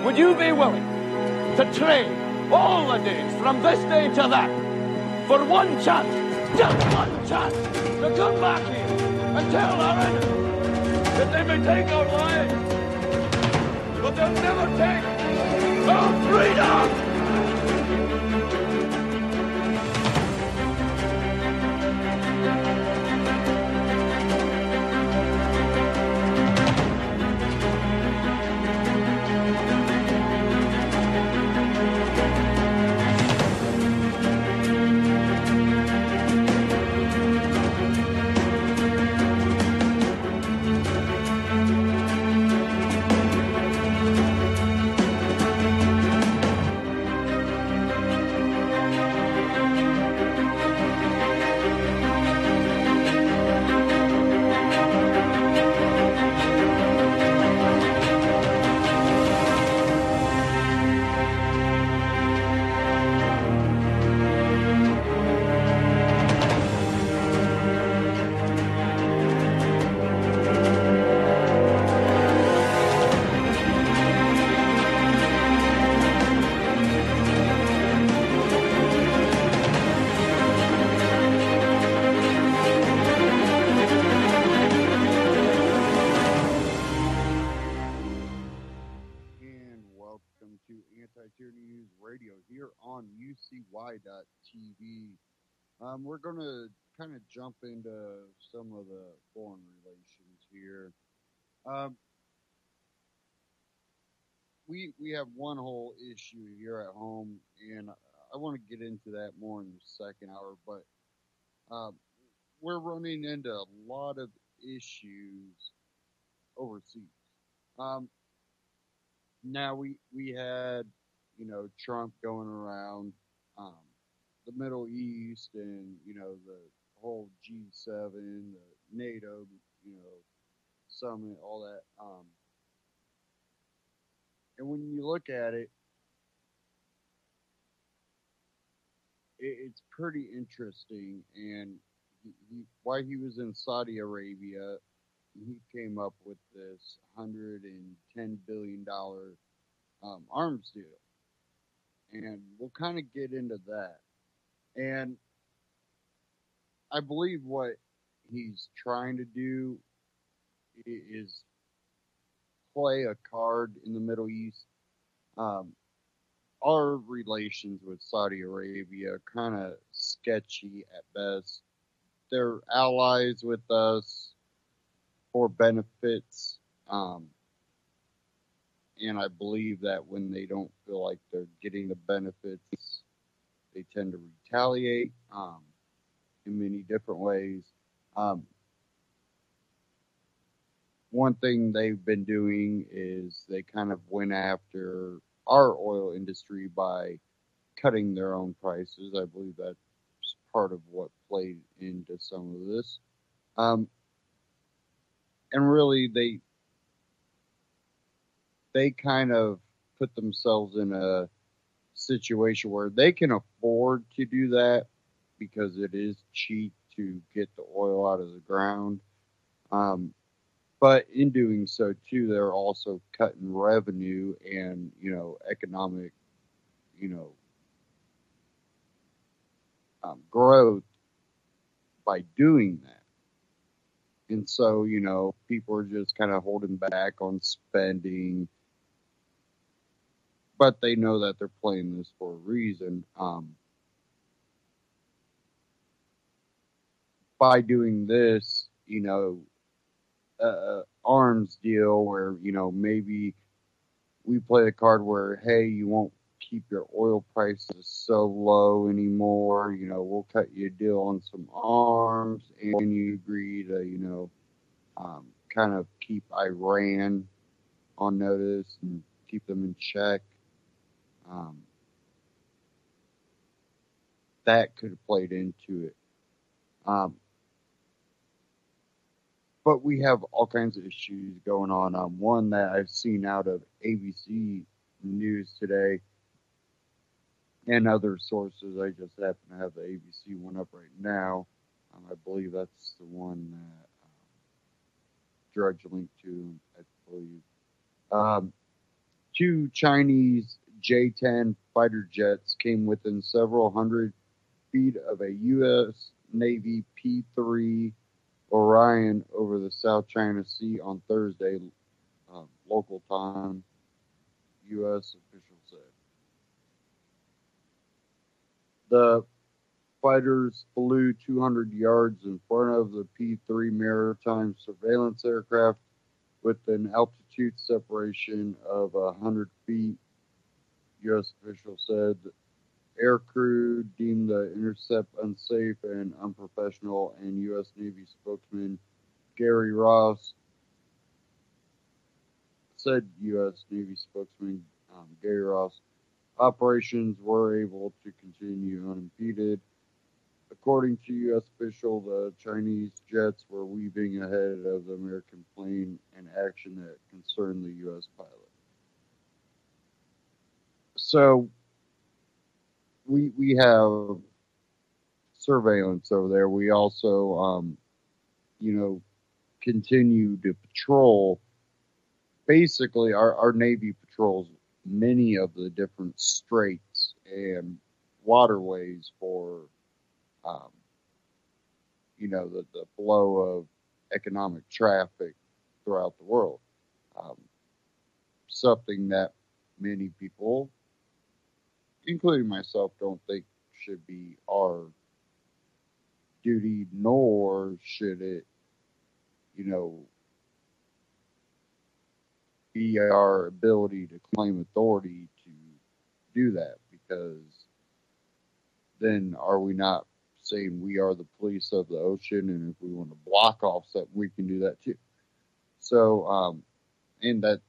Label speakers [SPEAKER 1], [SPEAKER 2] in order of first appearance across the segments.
[SPEAKER 1] would you be willing to trade all the days from this day to that for one chance, just one chance, to come back here and tell our enemies that they may take our lives, but they'll never take our freedom?
[SPEAKER 2] Anti-Tyranny News Radio here on UCY.TV. We're going to kind of jump into some of the foreign relations here. We have one whole issue here at home, and I want to get into that more in the second hour, but we're running into a lot of issues overseas. Now we had, Trump going around the Middle East and, the whole G7, the NATO, summit, all that. And when you look at it, it's pretty interesting. And while he was in Saudi Arabia, he came up with this $110 billion arms deal. And we'll kind of get into that. And I believe what he's trying to do is play a card in the Middle East. Our relations with Saudi Arabia are kind of sketchy at best. They're allies with us for benefits. And I believe that when they don't feel like they're getting the benefits, they tend to retaliate in many different ways. One thing they've been doing is they kind of went after our oil industry by cutting their own prices. I believe that's part of what played into some of this. And really, they kind of put themselves in a situation where they can afford to do that because it is cheap to get the oil out of the ground. But in doing so, too, they're also cutting revenue and, economic, growth by doing that. And so, people are just kind of holding back on spending, but they know that they're playing this for a reason. By doing this, arms deal where, maybe we play the card where, hey, you won't keep your oil prices so low anymore. We'll cut you a deal on some arms, and you agree to, kind of keep Iran on notice and keep them in check. That could have played into it. But we have all kinds of issues going on. One that I've seen out of ABC News today and other sources. I just happen to have the ABC one up right now. I believe that's the one that Drudge linked to, I believe. Two Chinese J-10 fighter jets came within several hundred feet of a U.S. Navy P-3 Orion over the South China Sea on Thursday, local time, U.S. officials said. The fighters flew 200 yards in front of the P-3 maritime surveillance aircraft with an altitude separation of 100 feet, U.S. officials said. Air crew deemed the intercept unsafe and unprofessional, and U.S. Navy spokesman Gary Ross said operations were able to continue unimpeded. According to U.S. official, the Chinese jets were weaving ahead of the American plane, an action that concerned the U.S. pilot. So we have surveillance over there. We also, continue to patrol. Basically, our Navy patrols many of the different straits and waterways for, the flow of economic traffic throughout the world. Something that many people, including myself, don't think should be our duty, nor should it, be our ability to claim authority to do that, because then are we not saying we are the police of the ocean, and if we want to block off something, we can do that too. So, and that,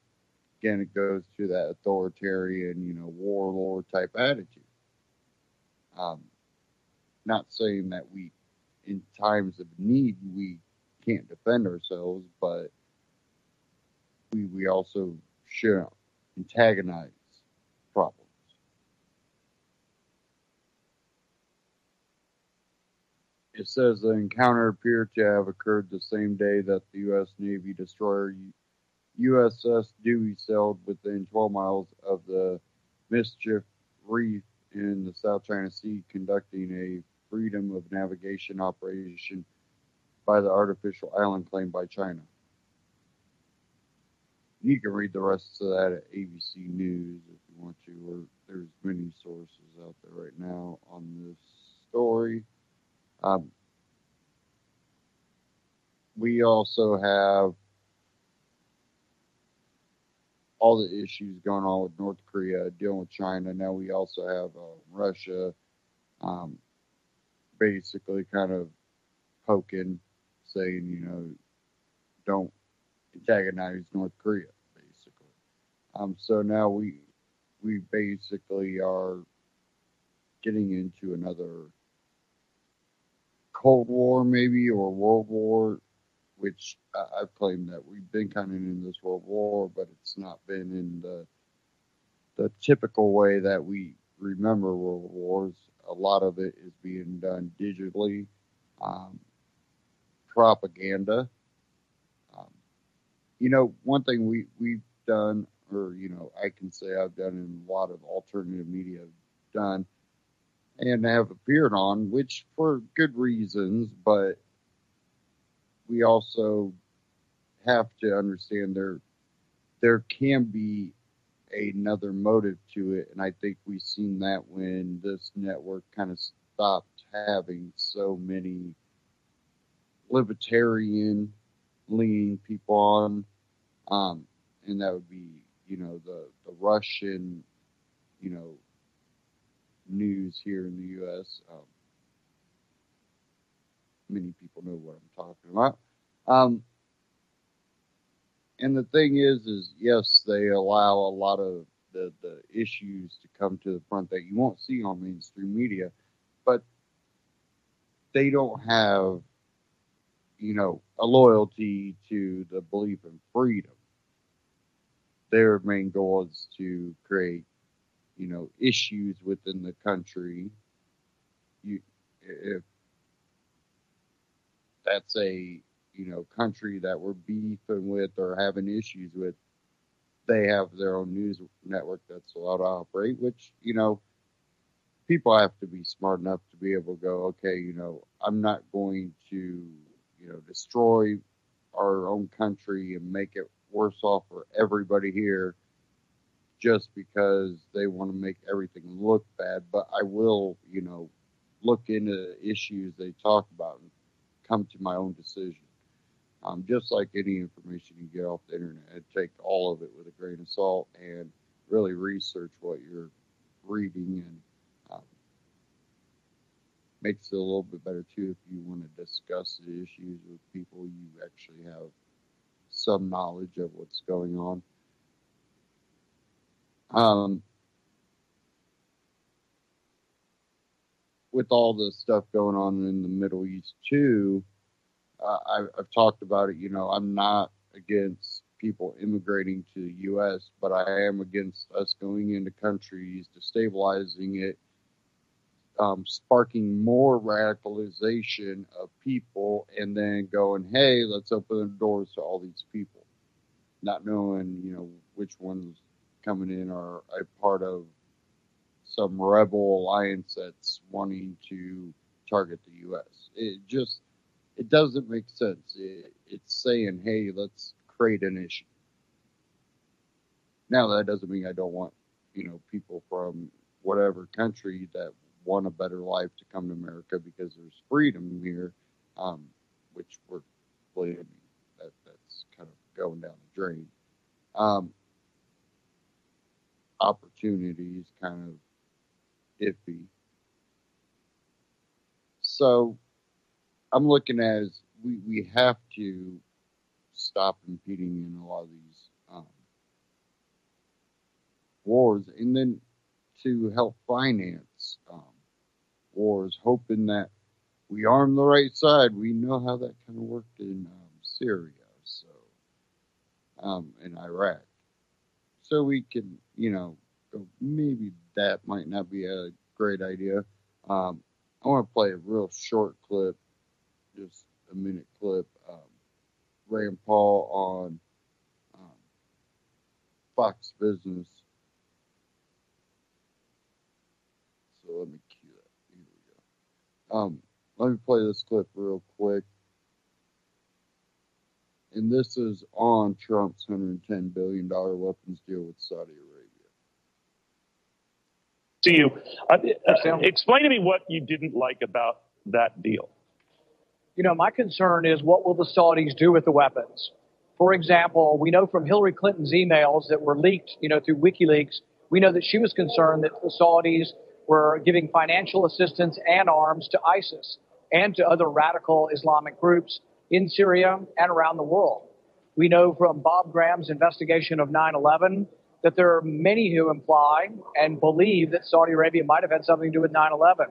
[SPEAKER 2] again, it goes to that authoritarian, warlord type attitude. Not saying that we, in times of need, we can't defend ourselves, but we also shouldn't antagonize problems. It says the encounter appeared to have occurred the same day that the U.S. Navy destroyer USS Dewey sailed within 12 miles of the Mischief Reef in the South China Sea, conducting a freedom of navigation operation by the artificial island claimed by China. You can read the rest of that at ABC News if you want to, or there's many sources out there right now on this story. We also have all the issues going on with North Korea, dealing with China. Now we also have Russia basically kind of poking, saying, don't antagonize North Korea, basically. So now we basically are getting into another Cold War, maybe, or World War, which I've claimed that we've been kind of in this World War, but it's not been in the typical way that we remember World Wars. A lot of it is being done digitally, propaganda. One thing we've done, or, I can say I've done, and a lot of alternative media have done, and have appeared on, which for good reasons, but we also have to understand there can be another motive to it, and I think we've seen that when this network kind of stopped having so many libertarian leaning people on, and that would be, the Russian, news here in the U.S. Many people know what I'm talking about. And the thing is yes, they allow a lot of the issues to come to the front that you won't see on mainstream media, but they don't have, a loyalty to the belief in freedom. Their main goal is to create, issues within the country. If that's a, country that we're beefing with or having issues with, they have their own news network that's allowed to operate, which, people have to be smart enough to be able to go, okay, I'm not going to, destroy our own country and make it worse off for everybody here just because they want to make everything look bad. But I will, look into the issues they talk about and come to my own decision. Just like any information you get off the internet, take all of it with a grain of salt and really research what you're reading, and makes it a little bit better too if you want to discuss the issues with people you actually have some knowledge of what's going on. With all the stuff going on in the Middle East too, I've talked about it. I'm not against people immigrating to the U.S., but I am against us going into countries, destabilizing it, sparking more radicalization of people, and then going, hey, let's open the doors to all these people, not knowing, which ones coming in are a part of some rebel alliance that's wanting to target the U.S. It doesn't make sense. It's saying, hey, let's create an issue. Now, that doesn't mean I don't want, people from whatever country that want a better life to come to America because there's freedom here, which we're believing that's kind of going down the drain. Opportunities kind of iffy. So I'm looking at as we have to stop impeding in a lot of these wars, and then to help finance wars, hoping that we arm the right side. We know how that kind of worked in Syria, so in Iraq. So we can, maybe that might not be a great idea. I want to play a real short clip, just a minute clip. Rand Paul on Fox Business. So let me cue that. Here we go. Let me play this clip real quick. And this is on Trump's $110 billion weapons deal with Saudi Arabia.
[SPEAKER 3] To you, explain to me what you didn't like about that deal.
[SPEAKER 4] My concern is what will the Saudis do with the weapons? For example, we know from Hillary Clinton's emails that were leaked, through WikiLeaks, we know that she was concerned that the Saudis were giving financial assistance and arms to ISIS and to other radical Islamic groups in Syria and around the world. We know from Bob Graham's investigation of 9/11 that there are many who imply and believe that Saudi Arabia might have had something to do with 9/11.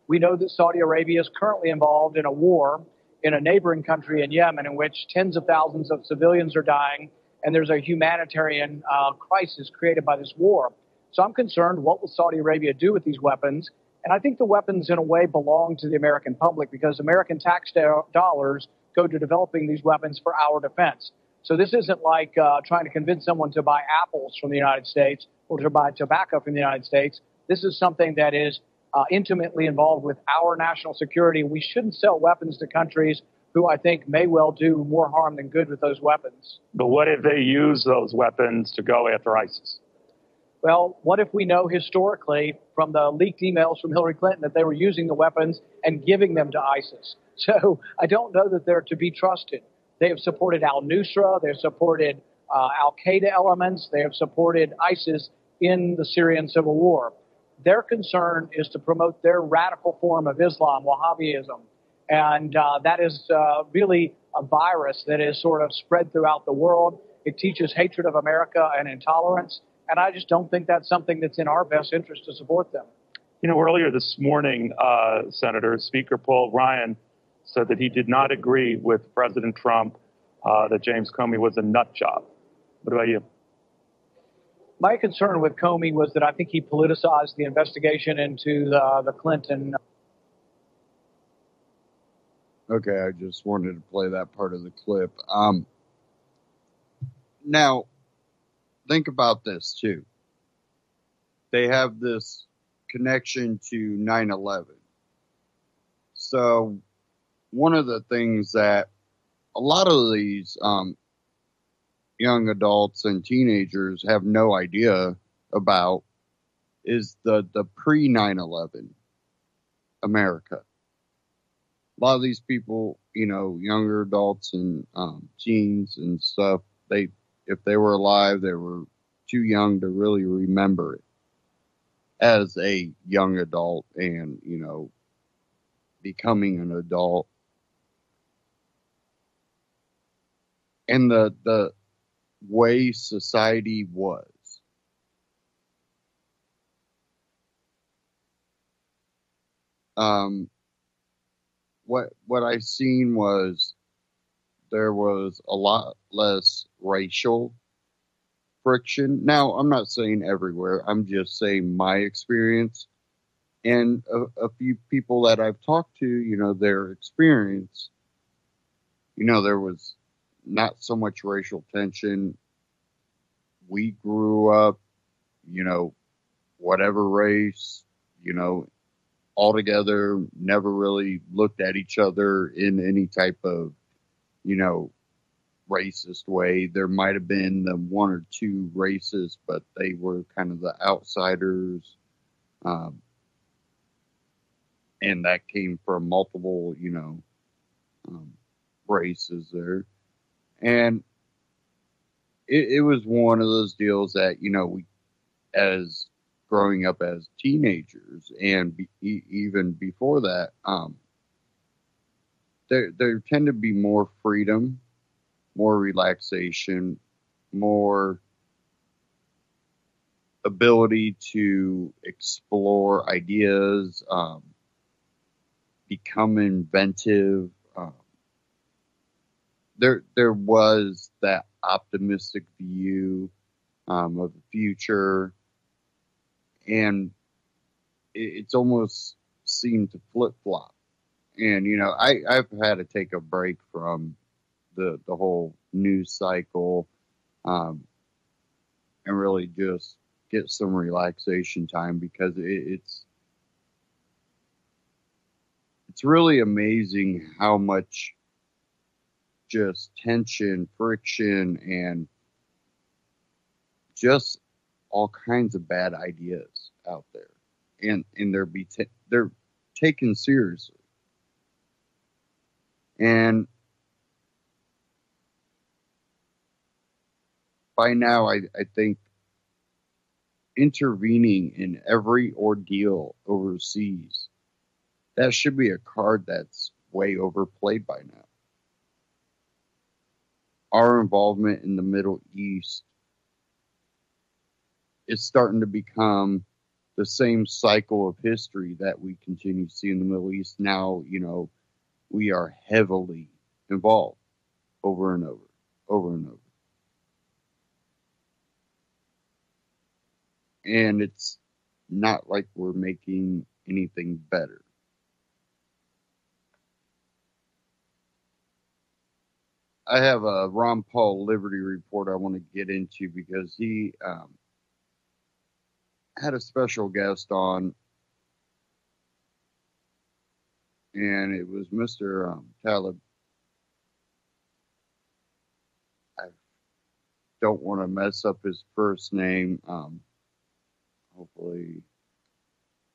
[SPEAKER 4] We know that Saudi Arabia is currently involved in a war in a neighboring country in Yemen in which tens of thousands of civilians are dying, and there's a humanitarian crisis created by this war. So I'm concerned, what will Saudi Arabia do with these weapons? And I think the weapons, in a way, belong to the American public because American tax dollars go to developing these weapons for our defense. So this isn't like trying to convince someone to buy apples from the United States or to buy tobacco from the United States. This is something that is intimately involved with our national security. We shouldn't sell weapons to countries who I think may well do more harm than good with those weapons.
[SPEAKER 3] But what if they use those weapons to go after ISIS?
[SPEAKER 4] Well, what if we know historically from the leaked emails from Hillary Clinton that they were using the weapons and giving them to ISIS? So I don't know that they're to be trusted. They have supported al-Nusra. They have supported al-Qaeda elements. They have supported ISIS in the Syrian civil war. Their concern is to promote their radical form of Islam, Wahhabism. And that is really a virus that is sort of spread throughout the world. It teaches hatred of America and intolerance. And I just don't think that's something that's in our best interest to support them.
[SPEAKER 3] Earlier this morning, Senator Speaker Paul Ryan said that he did not agree with President Trump that James Comey was a nut job. What about you?
[SPEAKER 4] My concern with Comey was that I think he politicized the investigation into the Clinton.
[SPEAKER 2] Okay, I just wanted to play that part of the clip. Now, think about this too. They have this connection to 9/11. So one of the things that a lot of these young adults and teenagers have no idea about is the pre 9/11 America. A lot of these people, younger adults and teens and stuff, if they were alive, they were too young to really remember it as a young adult and, becoming an adult. And the way society was. What I seen was there was a lot less racial friction. Now, I'm not saying everywhere. I'm just saying my experience. And a few people that I've talked to, their experience, there was not so much racial tension. We grew up, whatever race, all together, never really looked at each other in any type of, racist way. There might have been the one or two racists, but they were kind of the outsiders. And that came from multiple, races there. And it was one of those deals that, we, as growing up as teenagers and even before that, there tend to be more freedom, more relaxation, more ability to explore ideas, become inventive. There was that optimistic view of the future, and it's almost seemed to flip flop. And I've had to take a break from the whole news cycle, and really just get some relaxation time, because it's really amazing how much just tension, friction, and just all kinds of bad ideas out there, and they're taken seriously. And by now, I think intervening in every ordeal overseas, that should be a card that's way overplayed by now. Our involvement in the Middle East is starting to become the same cycle of history that we continue to see in the Middle East. Now, we are heavily involved over and over and over. And it's not like we're making anything better. I have a Ron Paul Liberty report I want to get into, because he had a special guest on, and it was Mr. Talib. I don't want to mess up his first name. Hopefully,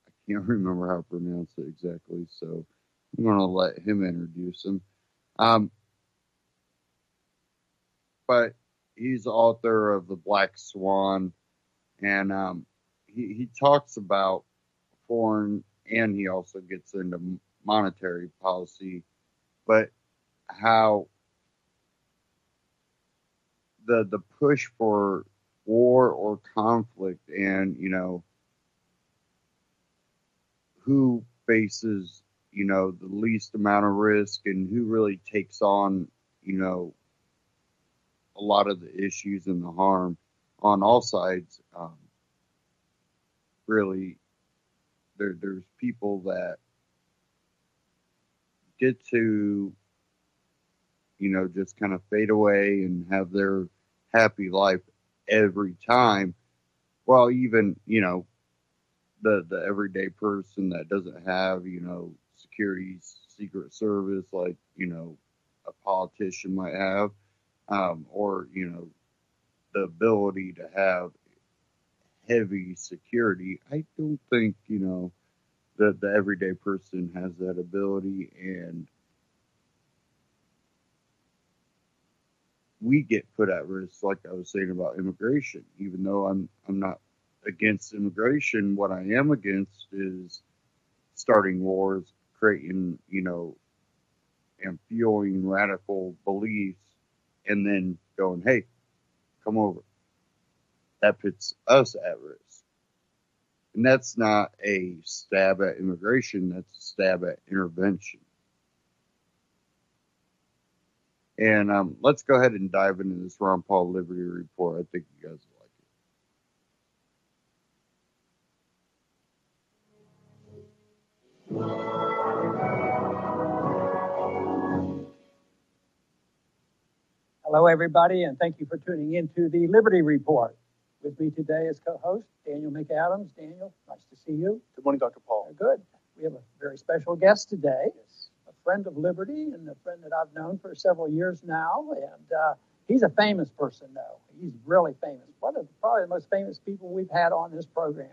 [SPEAKER 2] I can't remember how to pronounce it exactly, so I'm going to let him introduce him. But he's the author of The Black Swan, and he talks about foreign, and he also gets into monetary policy, but how the push for war or conflict, and who faces the least amount of risk, and who really takes on a lot of the issues and the harm on all sides. Really, there's people that get to just kind of fade away and have their happy life every time. Well, even, the everyday person that doesn't have, security, secret service, like, a politician might have, or, the ability to have heavy security. I don't think, that the everyday person has that ability, and we get put at risk, like I was saying about immigration. Even though I'm not against immigration, what I am against is starting wars, creating, and fueling radical beliefs, and then going, hey, come over. That puts us at risk. And that's not a stab at immigration, that's a stab at intervention. And let's go ahead and dive into this Ron Paul Liberty Report. I think you guys will like it.
[SPEAKER 5] Hello, everybody, and thank you for tuning in to the Liberty Report. With me today as co-host, Daniel McAdams. Daniel, nice to see you.
[SPEAKER 6] Good morning, Dr. Paul.
[SPEAKER 5] Good. We have a very special guest today, a friend of Liberty and a friend that I've known for several years now. And he's a famous person, though. He's really famous. One of probably the most famous people we've had on this program.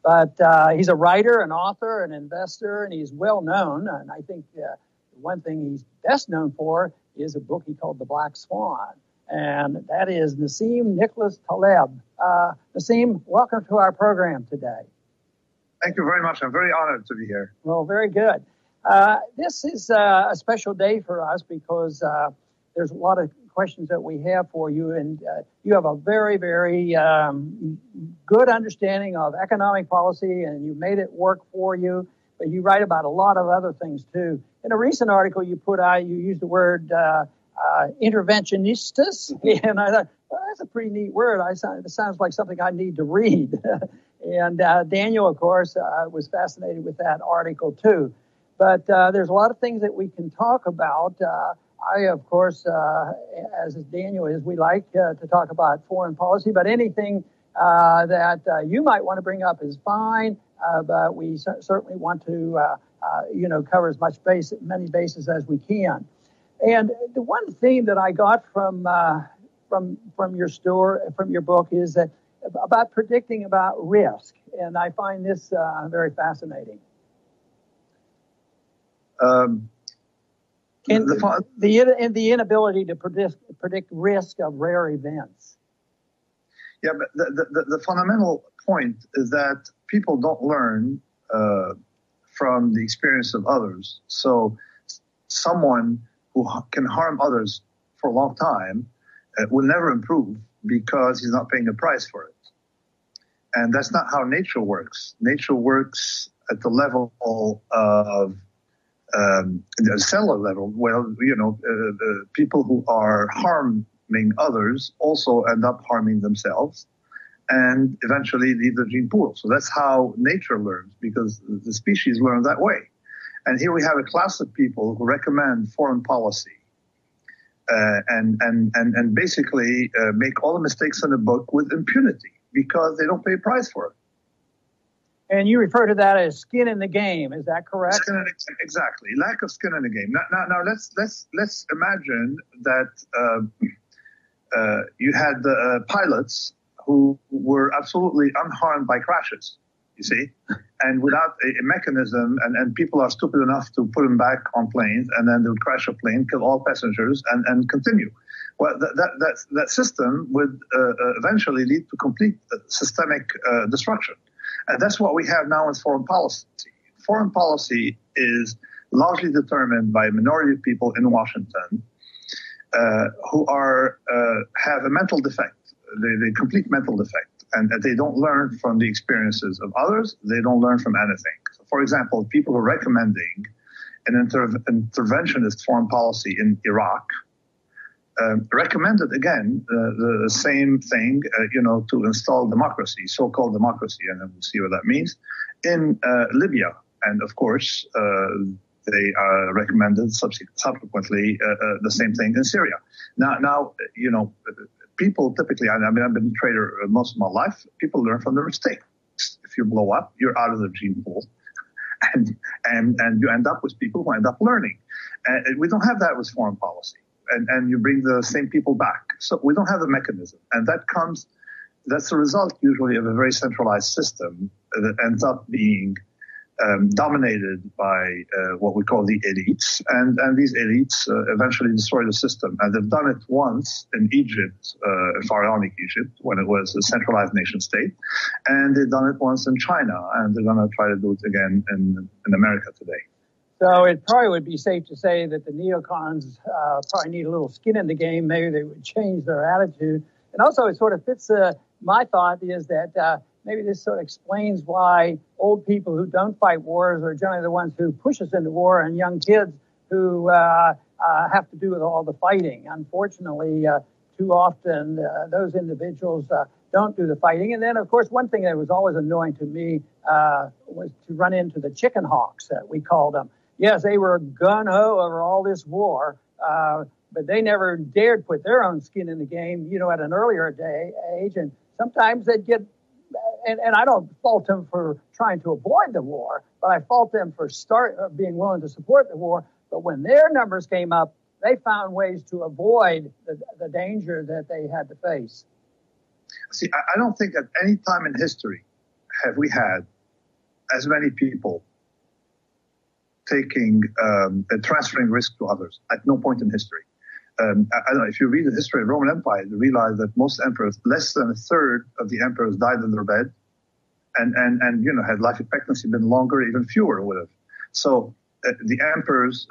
[SPEAKER 5] But he's a writer, an author, an investor, and he's well known. And I think one thing he's best known for is a book he called The Black Swan. And that is Nassim Nicholas Taleb. Nassim, welcome to our program today.
[SPEAKER 6] Thank you very much. I'm very honored to be here.
[SPEAKER 5] Well, very good. This is a special day for us because there's a lot of questions that we have for you, and you have a very, very good understanding of economic policy, and you made it work for you, but you write about a lot of other things, too. In a recent article you put out, you used the word interventionistas, and I thought, well, that's a pretty neat word. It sounds like something I need to read. And Daniel, of course, was fascinated with that article, too. But there's a lot of things that we can talk about. I, of course, as Daniel is, we like to talk about foreign policy, but anything that you might want to bring up is fine. But we certainly want to, cover as many bases as we can. And the one theme that I got from your book is that about predicting about risk, and I find this very fascinating. The inability to predict risk of rare events.
[SPEAKER 6] Yeah, but the fundamental point is that people don't learn from the experience of others. So someone who can harm others for a long time will never improve because he's not paying a price for it. And that's not how nature works. Nature works at the level of the cellular level. Well, people who are harming others also end up harming themselves and eventually leave the gene pool. So that's how nature learns, because the species learn that way. And here we have a class of people who recommend foreign policy and basically make all the mistakes in the book with impunity because they don't pay a price for it.
[SPEAKER 5] And you refer to that as skin in the game. Is that correct?
[SPEAKER 6] Skin in the game, exactly. Lack of skin in the game. Now let's imagine that you had the pilots who were absolutely unharmed by crashes, you see, and without a mechanism, and people are stupid enough to put them back on planes, and then they would crash a plane, kill all passengers, and continue. Well, that system would eventually lead to complete systemic destruction. And that's what we have now in foreign policy. Foreign policy is largely determined by a minority of people in Washington who have a mental defect, the complete mental defect, and they don't learn from the experiences of others. They don't learn from anything. So, for example, people who are recommending an interventionist foreign policy in Iraq recommended, again, the same thing, to install democracy, so-called democracy, and then we'll see what that means, in Libya. And, of course, they recommended subsequently the same thing in Syria. Now, people typically, I've been a trader most of my life, people learn from their mistakes. If you blow up, you're out of the gene pool. And you end up with people who end up learning. And we don't have that with foreign policy. And you bring the same people back. So we don't have a mechanism. And that's the result usually of a very centralized system that ends up being dominated by what we call the elites. And these elites eventually destroy the system. And they've done it once in Egypt, pharaonic Egypt, when it was a centralized nation state. And they've done it once in China. And they're going to try to do it again in America today.
[SPEAKER 5] So it probably would be safe to say that the neocons probably need a little skin in the game. Maybe they would change their attitude. And also it sort of fits my thought is that maybe this sort of explains why old people who don't fight wars are generally the ones who push us into war, and young kids who have to do with all the fighting. Unfortunately, too often those individuals don't do the fighting. And then, of course, one thing that was always annoying to me was to run into the chicken hawks, we called them. Yes, they were gung-ho over all this war, but they never dared put their own skin in the game, at an earlier age. And sometimes they'd get, and I don't fault them for trying to avoid the war, but I fault them for being willing to support the war. But when their numbers came up, they found ways to avoid the danger that they had to face.
[SPEAKER 6] See, I don't think at any time in history have we had as many people taking transferring risk to others. At no point in history. I don't know, if you read the history of the Roman Empire, you realize that most emperors, less than a third of the emperors died in their bed, and had life expectancy been longer, even fewer would have. So the emperors,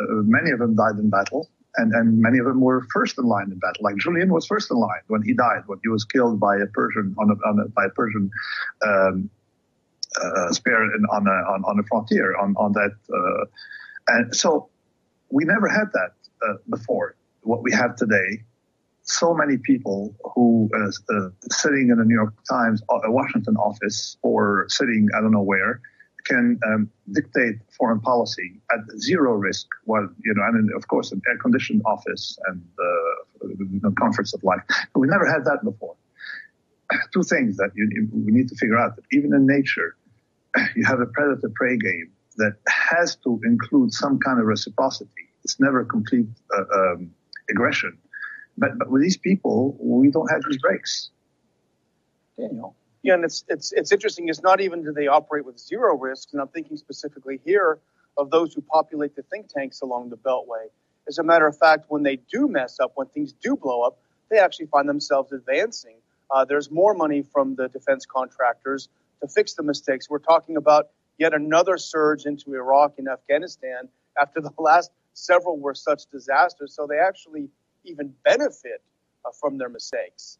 [SPEAKER 6] many of them died in battle, and many of them were first in line in battle. Like Julian was first in line when he died, when he was killed by a Persian by a Persian spear on the frontier on that, and so we never had that before. What we have today, so many people who sitting in the New York Times, a Washington office, or sitting I don't know where, can dictate foreign policy at zero risk. Well, and of course an air-conditioned office and the comforts of life. But we never had that before. Two things that we need to figure out: that even in nature, you have a predator-prey game that has to include some kind of reciprocity. It's never complete aggression. But with these people, we don't have these breaks.
[SPEAKER 5] Daniel.
[SPEAKER 7] Yeah, and it's interesting. It's not even do they operate with zero risks, and I'm thinking specifically here of those who populate the think tanks along the Beltway. As a matter of fact, when they do mess up, when things do blow up, they actually find themselves advancing. There's more money from the defense contractors to fix the mistakes. We're talking about yet another surge into Iraq and Afghanistan after the last several were such disasters. So they actually even benefit from their mistakes.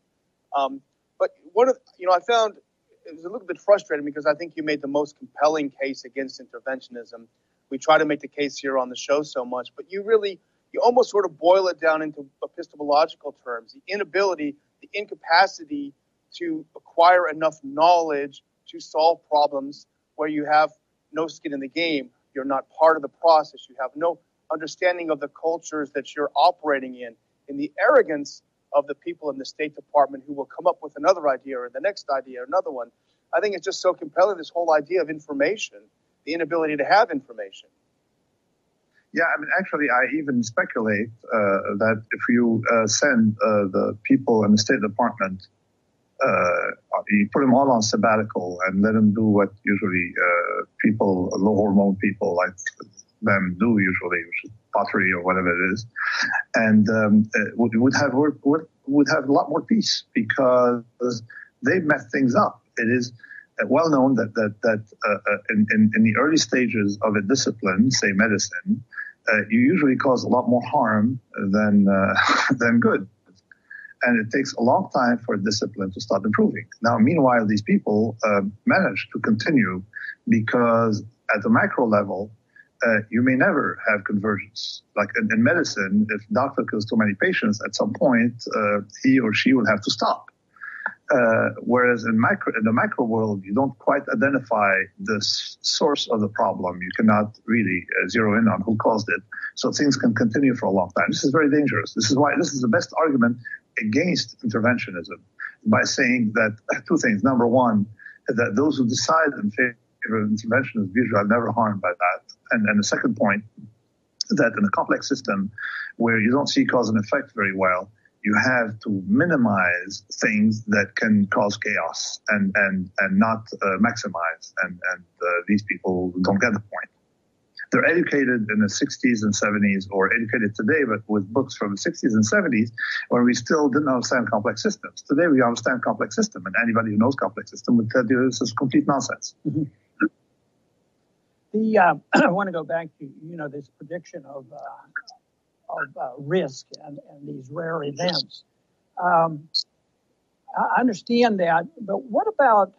[SPEAKER 7] But I found it was a little bit frustrating because I think you made the most compelling case against interventionism. We try to make the case here on the show so much, but you almost sort of boil it down into epistemological terms. The inability, the incapacity to acquire enough knowledge to solve problems where you have no skin in the game. You're not part of the process. You have no understanding of the cultures that you're operating in the arrogance of the people in the State Department who will come up with another idea or the next idea or another one. I think it's just so compelling, this whole idea of information, the inability to have information.
[SPEAKER 6] Yeah, actually, I even speculate that if you send the people in the State Department, you put them all on sabbatical and let them do what usually low hormone people like them do usually, which is pottery or whatever it is, and would have a lot more peace because they messed things up. It is well known that in the early stages of a discipline, say medicine, you usually cause a lot more harm than good. And it takes a long time for discipline to start improving. Now, meanwhile, these people manage to continue because at the macro level, you may never have convergence. Like in medicine, if a doctor kills too many patients, at some point, he or she will have to stop. Whereas in the macro world, you don't quite identify the source of the problem. You cannot really zero in on who caused it. So things can continue for a long time. This is very dangerous. This is the best argument against interventionism by saying that two things. Number one, that those who decide in favor of interventionism usually are never harmed by that. And the second point, that in a complex system where you don't see cause and effect very well, you have to minimize things that can cause chaos and not maximize. And these people don't get the point. They're educated in the 60s and 70s, or educated today, but with books from the 60s and 70s, when we still didn't understand complex systems. Today we understand complex system, and anybody who knows complex system would tell you this is complete nonsense.
[SPEAKER 5] Mm-hmm. I want to go back to, this prediction of risk and these rare events. I understand that, but what about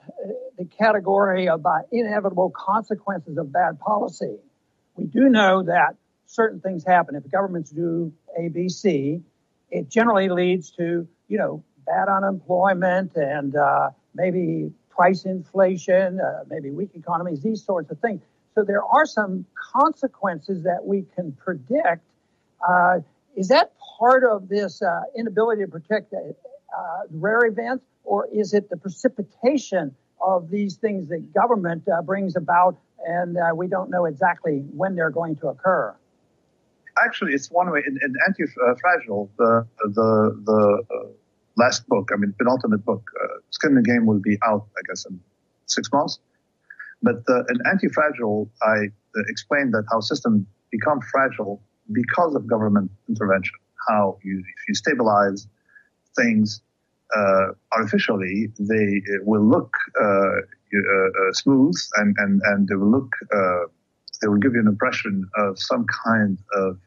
[SPEAKER 5] the category of inevitable consequences of bad policy? We do know that certain things happen. If governments do A, B, C, it generally leads to, bad unemployment and maybe price inflation, maybe weak economies, these sorts of things. So there are some consequences that we can predict. Is that part of this inability to protect rare events, or is it the precipitation of these things that government brings about, and we don't know exactly when they're going to occur?
[SPEAKER 6] Actually, it's one way. In Anti-Fragile, the last book, penultimate book, Skin in the Game will be out, I guess, in 6 months. But in Anti-Fragile, I explained that how systems become fragile because of government intervention. How if you stabilize things artificially, they will look smooth, and they will look. They will give you an impression of some kind of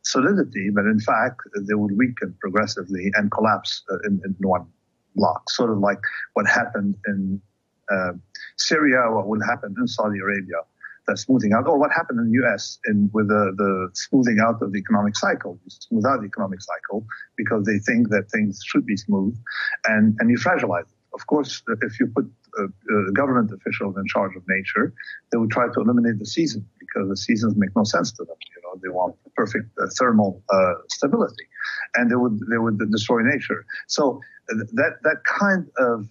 [SPEAKER 6] solidity, but in fact, they will weaken progressively and collapse in one block. Sort of like what happened in Syria, what will happen in Saudi Arabia, the smoothing out, or what happened in the U.S. with the smoothing out of the economic cycle. You smooth out the economic cycle because they think that things should be smooth, and you fragilize it. Of course, if you put government officials in charge of nature, they would try to eliminate the season because the seasons make no sense to them. They want perfect thermal stability, and they would destroy nature. So that kind of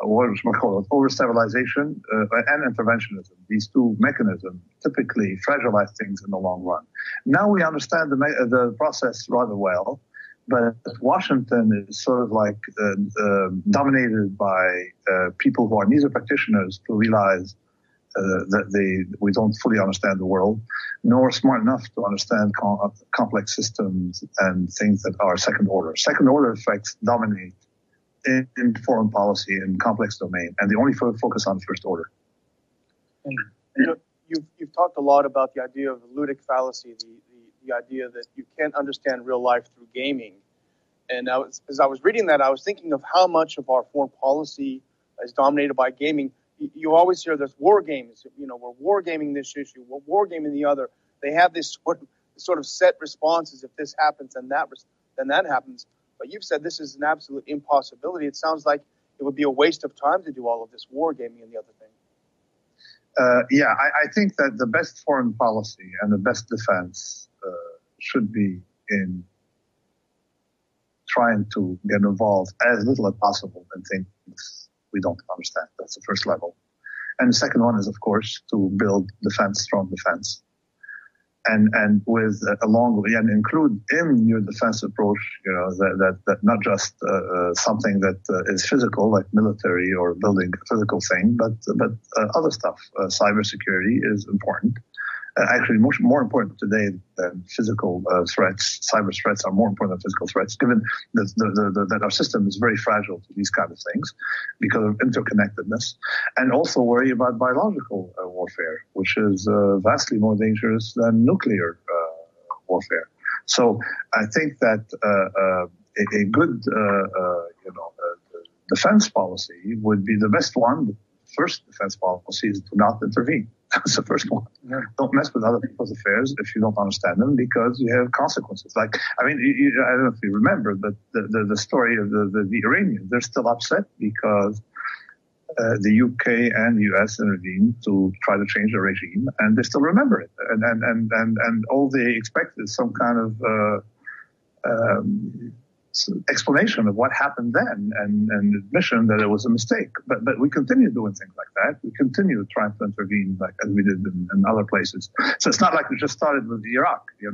[SPEAKER 6] what is called over-stabilization and interventionism. These two mechanisms typically fragilize things in the long run. Now we understand the process rather well, but Washington is sort of like dominated by people who are neither practitioners to realize that we don't fully understand the world, nor smart enough to understand complex systems and things that are second order. Second order effects dominate in foreign policy and complex domain, and they only focus on first order.
[SPEAKER 7] You've talked a lot about the idea of the ludic fallacy, the idea that you can't understand real life through gaming. And as I was reading that, I was thinking of how much of our foreign policy is dominated by gaming. You always hear there's war games. We're war gaming this issue, we're war gaming the other. They have this sort of set responses. If this happens, then that happens. But you've said this is an absolute impossibility. It sounds like it would be a waste of time to do all of this war gaming and the other thing.
[SPEAKER 6] I think that the best foreign policy and the best defense should be in trying to get involved as little as possible in things we don't understand. That's the first level. And the second one is, of course, to build strong defense. And with and include in your defense approach, that not just something that is physical, like military or building a physical thing, but other stuff. Cybersecurity is important. Actually, more important today than physical threats. Cyber threats are more important than physical threats, given that our system is very fragile to these kind of things because of interconnectedness, and also worry about biological warfare, which is vastly more dangerous than nuclear warfare. So I think that a good defense policy would be the best one. The first defense policy is to not intervene. That's the first one. Yeah. Don't mess with other people's affairs if you don't understand them, because you have consequences. Like, I don't know if you remember, but the story of the Iranians, they're still upset because the UK and the US intervened to try to change the regime, and they still remember it. And all they expect is some kind of explanation of what happened then and admission that it was a mistake. But we continue doing things like that. We continue trying to intervene like as we did in other places. So it's not like we just started with Iraq. If you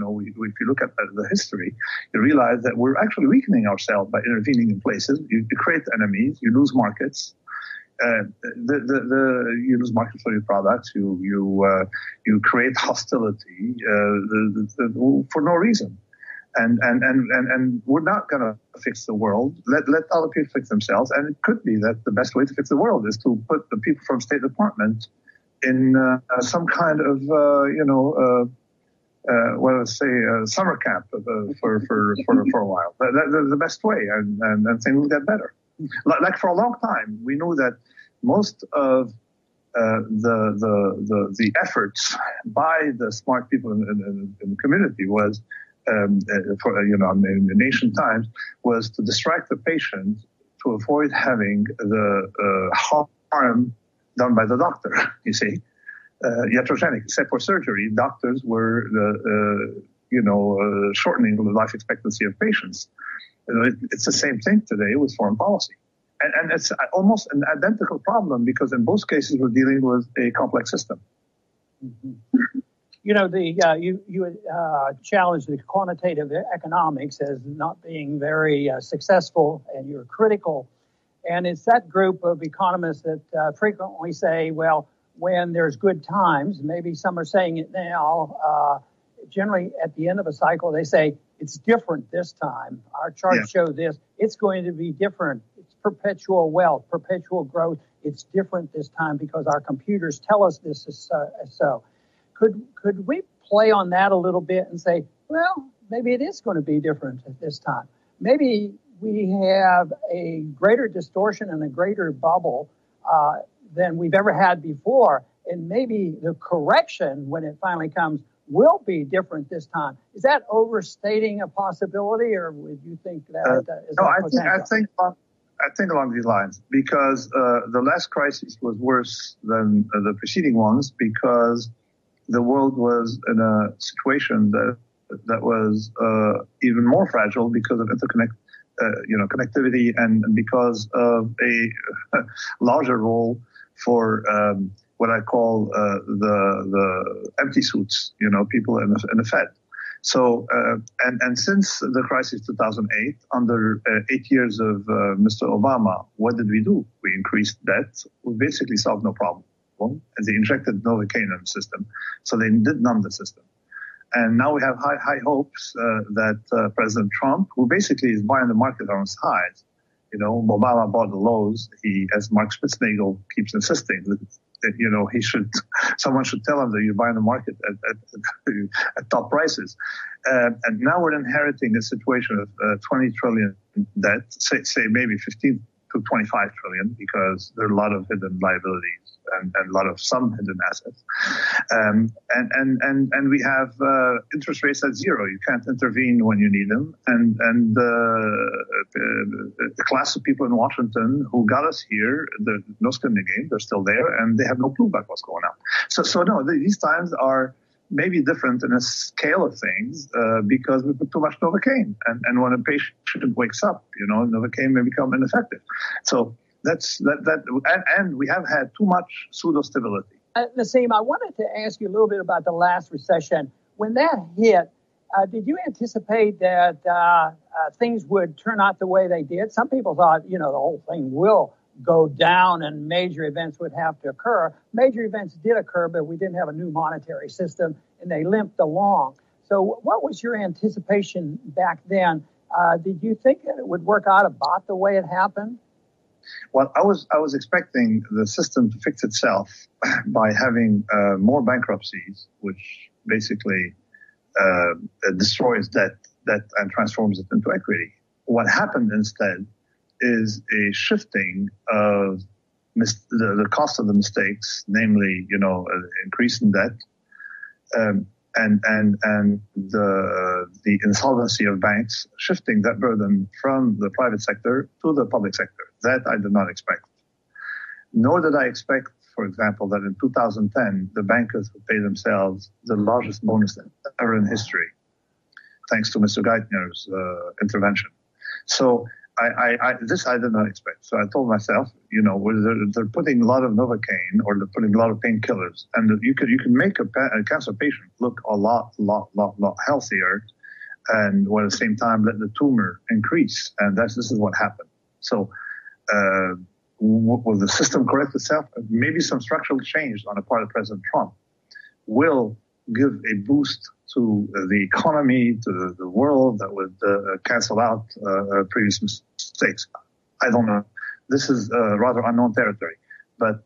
[SPEAKER 6] look at the history, you realize that we're actually weakening ourselves by intervening in places. You create enemies, you lose markets. You lose market for your products. You create hostility for no reason. And we're not going to fix the world. Let other people fix themselves. And it could be that the best way to fix the world is to put the people from State Department in some kind of, summer camp for a while. That's the best way, and things will get better. Like for a long time, we knew that most of the efforts by the smart people in the community was. In ancient times, was to distract the patient to avoid having the harm done by the doctor. You see, iatrogenic. Except for surgery, doctors were shortening the life expectancy of patients. It's the same thing today with foreign policy, and it's almost an identical problem because in both cases we're dealing with a complex system.
[SPEAKER 5] Mm-hmm. You challenged the quantitative economics as not being very successful, and you're critical. And it's that group of economists that frequently say, well, when there's good times, maybe some are saying it now, generally at the end of a cycle, they say, it's different this time. Our charts show this. It's going to be different. It's perpetual wealth, perpetual growth. It's different this time because our computers tell us this is so. Could we play on that a little bit and say, well, maybe it is going to be different at this time. Maybe we have a greater distortion and a greater bubble than we've ever had before. And maybe the correction, when it finally comes, will be different this time. Is that overstating a possibility, or would you think that is
[SPEAKER 6] no, I think along these lines, because the last crisis was worse than the preceding ones because the world was in a situation that was even more fragile because of connectivity and because of a larger role for what I call the empty suits, people in the Fed. So and since the crisis 2008, under 8 years of Mr. Obama, what did we do? We increased debt. We basically solved no problem. And they injected Novocaine in the system. So they did numb the system. And now we have high hopes that President Trump, who basically is buying the market on its highs, Obama bought the lows. As Mark Spitznagel keeps insisting, that, someone should tell him that you're buying the market at top prices. And now we're inheriting a situation of 20 trillion debt, say maybe 15 to 25 trillion, because there are a lot of hidden liabilities and a lot of some hidden assets. And we have interest rates at zero. You can't intervene when you need them. And the class of people in Washington who got us here, there's no skin in the game. They're still there, and they have no clue about what's going on. So no, these times are maybe different in a scale of things because we put too much Novocaine. And when a patient wakes up, Novocaine may become ineffective. So that's that. And we have had too much pseudo-stability.
[SPEAKER 5] Nassim, I wanted to ask you a little bit about the last recession. When that hit, did you anticipate that things would turn out the way they did? Some people thought, the whole thing will go down and major events would have to occur. Major events did occur, but we didn't have a new monetary system, and they limped along. So what was your anticipation back then? Did you think that it would work out about the way it happened?
[SPEAKER 6] Well, I was expecting the system to fix itself by having more bankruptcies, which basically destroys debt and transforms it into equity. What happened instead is a shifting of the cost of the mistakes, namely, increase in debt, and the insolvency of banks, shifting that burden from the private sector to the public sector. That I did not expect. Nor did I expect, for example, that in 2010, the bankers would pay themselves the largest bonus ever in history, thanks to Mr. Geithner's intervention. So this I did not expect. So I told myself, they're putting a lot of Novocaine or they're putting a lot of painkillers, and you can make a cancer patient look a lot healthier, and while at the same time let the tumor increase, and this is what happened. So will the system correct itself? Maybe some structural change on the part of President Trump will give a boost to the economy, to the world, that would cancel out previous mistakes. I don't know. This is rather unknown territory, but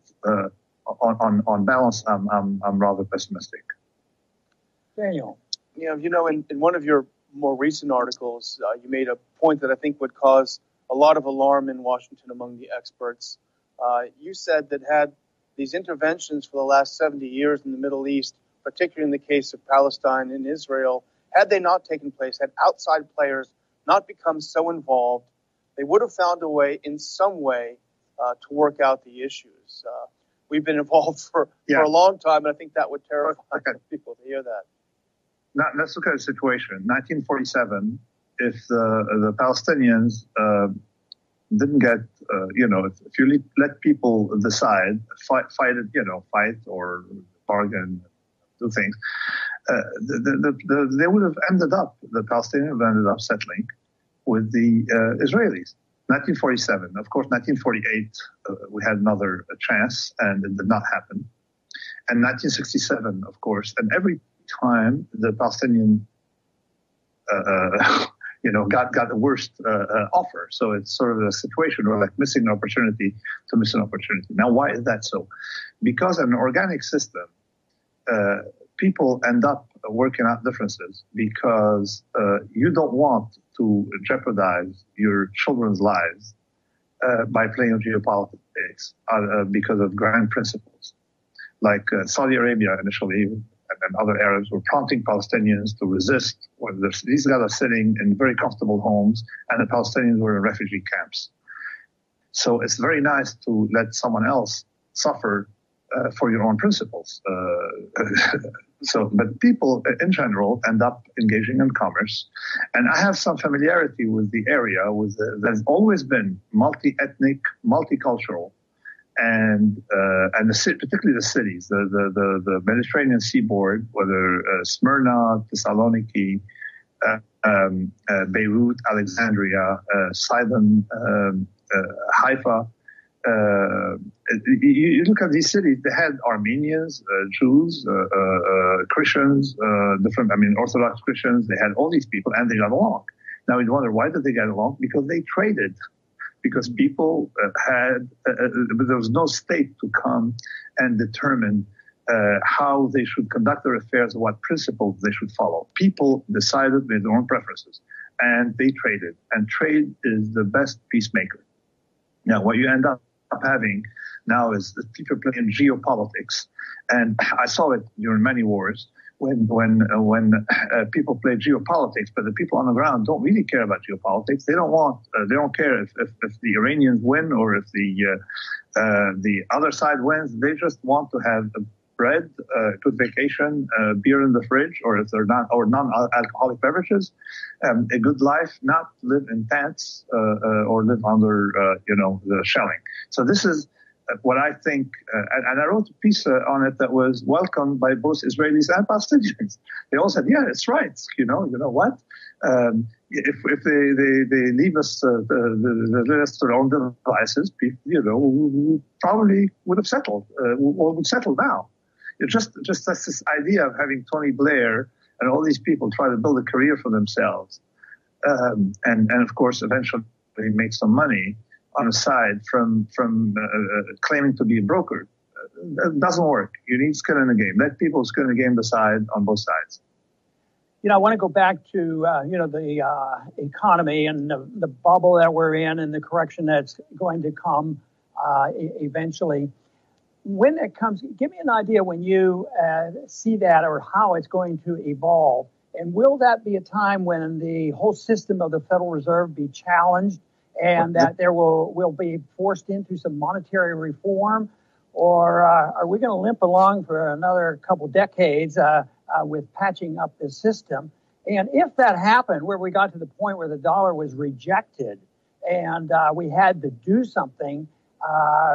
[SPEAKER 6] on balance, I'm rather pessimistic.
[SPEAKER 5] Daniel.
[SPEAKER 7] In one of your more recent articles, you made a point that I think would cause a lot of alarm in Washington among the experts. You said that had these interventions for the last 70 years in the Middle East, particularly in the case of Palestine and Israel, had they not taken place, had outside players not become so involved, they would have found a way, in some way, to work out the issues. We've been involved for a long time, and I think that would terrify people to hear that.
[SPEAKER 6] Now, let's look at the situation. 1947, if the Palestinians didn't get, if you let people decide, fight or bargain, do things, they would have ended up, the Palestinians would have ended up settling with the Israelis. 1947. Of course, 1948, we had another chance, and it did not happen. And 1967, of course, and every time the Palestinian, got the worst offer. So it's sort of a situation where like missing an opportunity to miss an opportunity. Now, why is that so? Because in an organic system, people end up working out differences because you don't want to jeopardize your children's lives by playing geopolitics because of grand principles. Like Saudi Arabia initially and other Arabs were prompting Palestinians to resist. These guys are sitting in very comfortable homes, and the Palestinians were in refugee camps. So it's very nice to let someone else suffer for your own principles. But people in general end up engaging in commerce. And I have some familiarity with the area. There's always been multi-ethnic, multicultural, and particularly the cities, the Mediterranean seaboard, whether Smyrna, Thessaloniki, Beirut, Alexandria, Sidon, Haifa. You look at these cities, they had Armenians, Jews, Christians, Orthodox Christians. They had all these people, and they got along. Now you wonder, why did they get along? Because they traded. Because people there was no state to come and determine how they should conduct their affairs, what principles they should follow. People decided with their own preferences, and they traded. And trade is the best peacemaker. Now, what you end up having now is that people playing geopolitics, and I saw it during many wars when people play geopolitics, but the people on the ground don't really care about geopolitics. They don't care if the Iranians win or if the other side wins. They just want to have bread, good vacation, beer in the fridge, or if they're not, or non-alcoholic beverages, a good life, not live in tents or live under the shelling. So this is what I think, and I wrote a piece on it that was welcomed by both Israelis and Palestinians. They all said, "Yeah, it's right. You know what? If they leave us to their own devices, we probably would have settled, or would settle now." It's just that's this idea of having Tony Blair and all these people try to build a career for themselves, and of course eventually make some money on the side from claiming to be a broker. It doesn't work. You need skin in the game. Let people skin in the game decide on both sides.
[SPEAKER 5] I want to go back to the economy and the bubble that we're in and the correction that's going to come eventually. When it comes, give me an idea when you see that or how it's going to evolve. And will that be a time when the whole system of the Federal Reserve be challenged and that there will be forced into some monetary reform? Or are we going to limp along for another couple decades with patching up this system? And if that happened, where we got to the point where the dollar was rejected and we had to do something,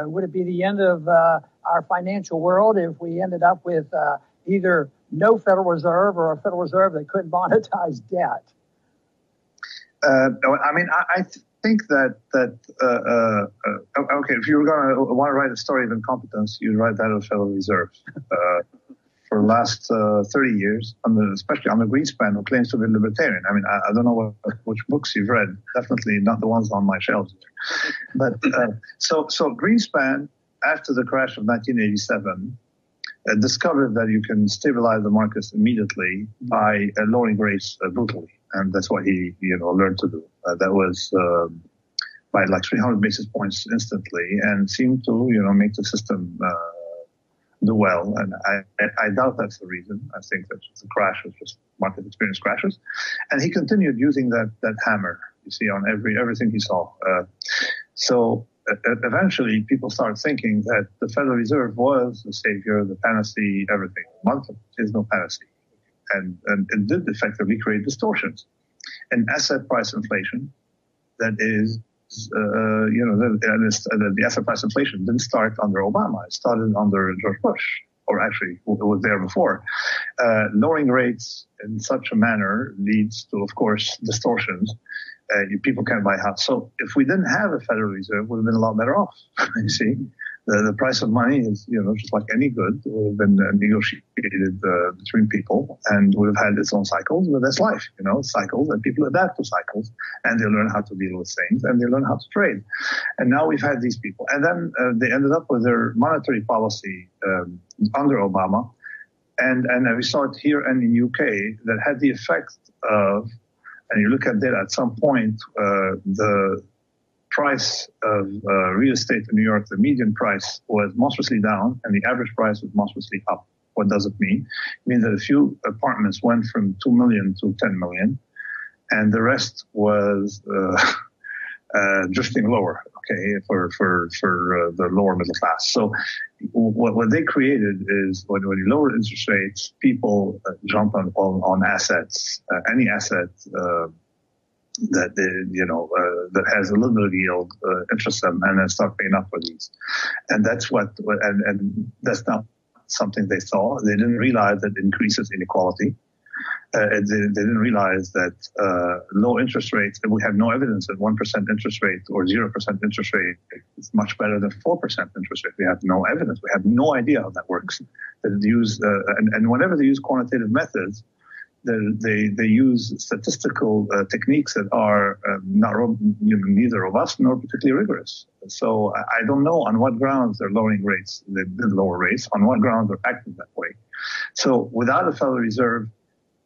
[SPEAKER 5] would it be the end of our financial world if we ended up with either no Federal Reserve or a Federal Reserve that couldn't monetize debt?
[SPEAKER 6] I think that okay, if you were going to want to write a story of incompetence, you'd write that of the Federal Reserve. For the last 30 years, especially on the Greenspan, who claims to be libertarian. I mean, I don't know which books you've read. Definitely not the ones on my shelves. But so Greenspan, after the crash of 1987, discovered that you can stabilize the markets immediately by lowering rates brutally, and that's what he learned to do. That was by like 300 basis points instantly, and seemed to make the system do well. And I doubt that's the reason. I think that the crash was just market experience crashes, and he continued using that hammer. You see on everything he saw. So eventually, people started thinking that the Federal Reserve was the savior, the panacea, everything. There's no panacea, and it did effectively create distortions, and asset price inflation. That is. The asset price inflation didn't start under Obama. It started under George Bush, or actually it was there before. Lowering rates in such a manner leads to, of course, distortions. People can't buy a house. So if we didn't have a Federal Reserve, we would have been a lot better off. You see, the price of money is, just like any good, would have been negotiated between people and would have had its own cycles. But that's life, cycles, and people adapt to cycles, and they learn how to deal with things, and they learn how to trade. And now we've had these people, and then they ended up with their monetary policy under Obama, and we saw it here and in UK that had the effect of. And you look at that at some point, the price of real estate in New York, the median price was monstrously down and the average price was monstrously up. What does it mean? It means that a few apartments went from 2 million to 10 million and the rest was drifting lower, okay, for the lower middle class. So what they created is when you lower interest rates, people jump on assets, any asset that that has a little bit of yield, interests them, and then start paying up for these. And that's and that's not something they saw. They didn't realize that it increases inequality. They didn't realize that low interest rates, and we have no evidence that 1% interest rate or 0% interest rate is much better than 4% interest rate. We have no evidence. We have no idea how that works. They use, and whenever they use quantitative methods, they use statistical techniques that are neither robust nor particularly rigorous. So I don't know on what grounds they're lowering rates. They did lower rates. On what grounds they're acting that way. So without a Federal Reserve,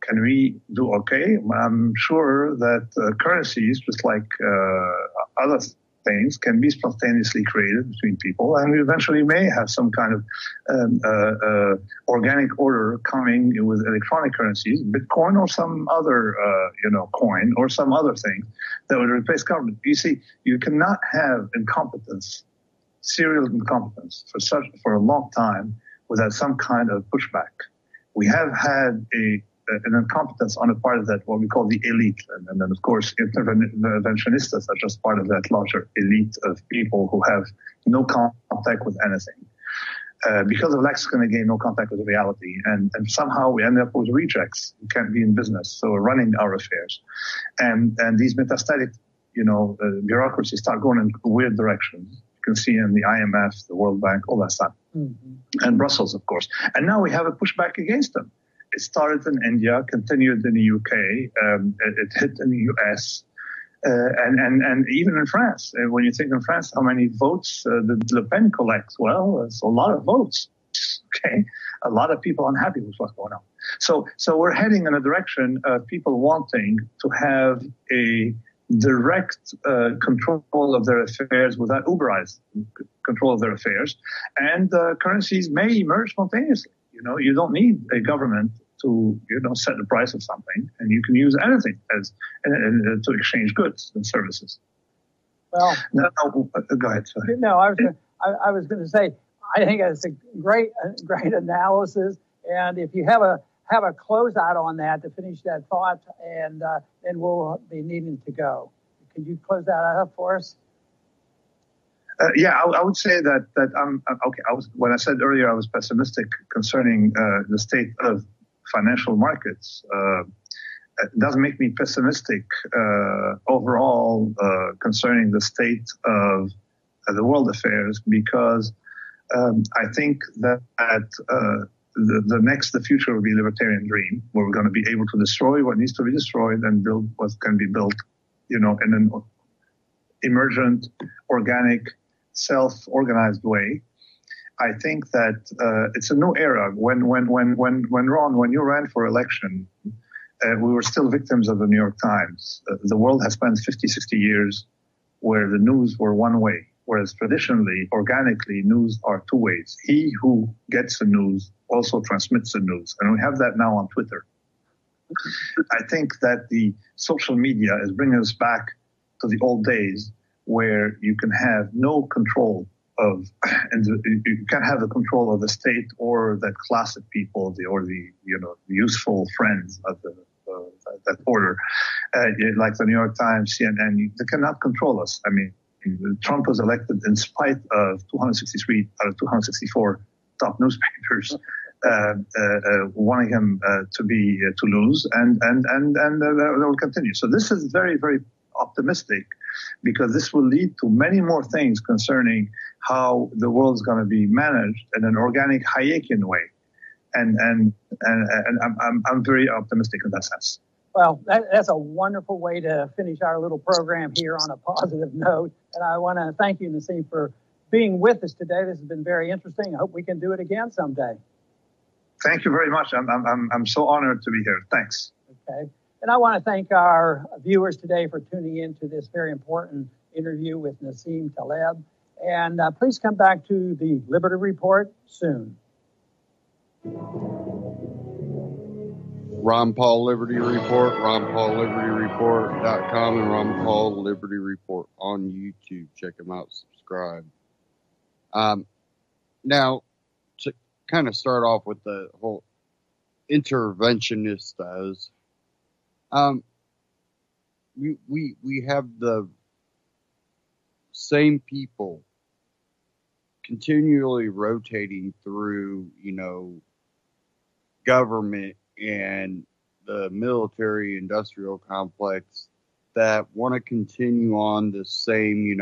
[SPEAKER 6] can we do okay? I'm sure that currencies, just like other things, can be spontaneously created between people, and we eventually may have some kind of organic order coming with electronic currencies, Bitcoin or some other coin or some other thing that would replace government. You see, you cannot have incompetence, serial incompetence for a long time without some kind of pushback. We have had an incompetence on the part of that, what we call the elite. And then, of course, interventionistas are just part of that larger elite of people who have no contact with anything. Because of lexicon, again, no contact with reality. And somehow we end up with rejects who can't be in business, so we're running our affairs. And these metastatic, bureaucracies start going in weird directions. You can see in the IMF, the World Bank, all that stuff. Mm-hmm. And Brussels, of course. And now we have a pushback against them. It started in India, continued in the UK, it hit in the US, and even in France. And when you think in France, how many votes did Le Pen collect? Well, it's a lot of votes. Okay, a lot of people unhappy with what's going on. So we're heading in a direction of people wanting to have a direct control of their affairs without Uberized control of their affairs, and currencies may emerge spontaneously. You don't need a government to set the price of something, and you can use anything as to exchange goods and services.
[SPEAKER 5] Well,
[SPEAKER 6] go ahead. Sorry.
[SPEAKER 5] No, I was going to say I think it's a great analysis, and if you have have a closeout on that to finish that thought, and then we'll be needing to go. Could you close that up for us?
[SPEAKER 6] I would say that I'm okay. When I said earlier I was pessimistic concerning the state of financial markets. It doesn't make me pessimistic overall concerning the state of the world affairs, because I think that the future will be a libertarian dream, where we're going to be able to destroy what needs to be destroyed and build what can be built, in an emergent, organic, self-organized way. I think that it's a new era. When Ron, when you ran for election, we were still victims of the New York Times. The world has spent 50, 60 years where the news were one way, whereas traditionally, organically, news are two ways. He who gets the news also transmits the news, and we have that now on Twitter. I think that the social media is bringing us back to the old days where you can have no control of, and you can't have the control of the state or that class of people, the useful friends of that order, like the New York Times, CNN. They cannot control us. I mean, Trump was elected in spite of 263 out of 264 top newspapers wanting him to lose, and that will continue. So this is very, very optimistic, because this will lead to many more things concerning how the world is going to be managed in an organic Hayekian way, and I'm very optimistic in that sense.
[SPEAKER 5] Well, that's a wonderful way to finish our little program here on a positive note. And I want to thank you, Nassim, for being with us today. This has been very interesting. I hope we can do it again someday.
[SPEAKER 6] Thank you very much. I'm so honored to be here. Thanks.
[SPEAKER 5] Okay. And I want to thank our viewers today for tuning in to this very important interview with Nassim Taleb. And please come back to the Liberty Report soon.
[SPEAKER 2] Ron Paul Liberty Report, RonPaulLibertyReport.com, and Ron Paul Liberty Report on YouTube. Check them out, subscribe. Now, to kind of start off with the whole interventionistas, we have the same people continually rotating through, government and the military industrial complex that want to continue on the same,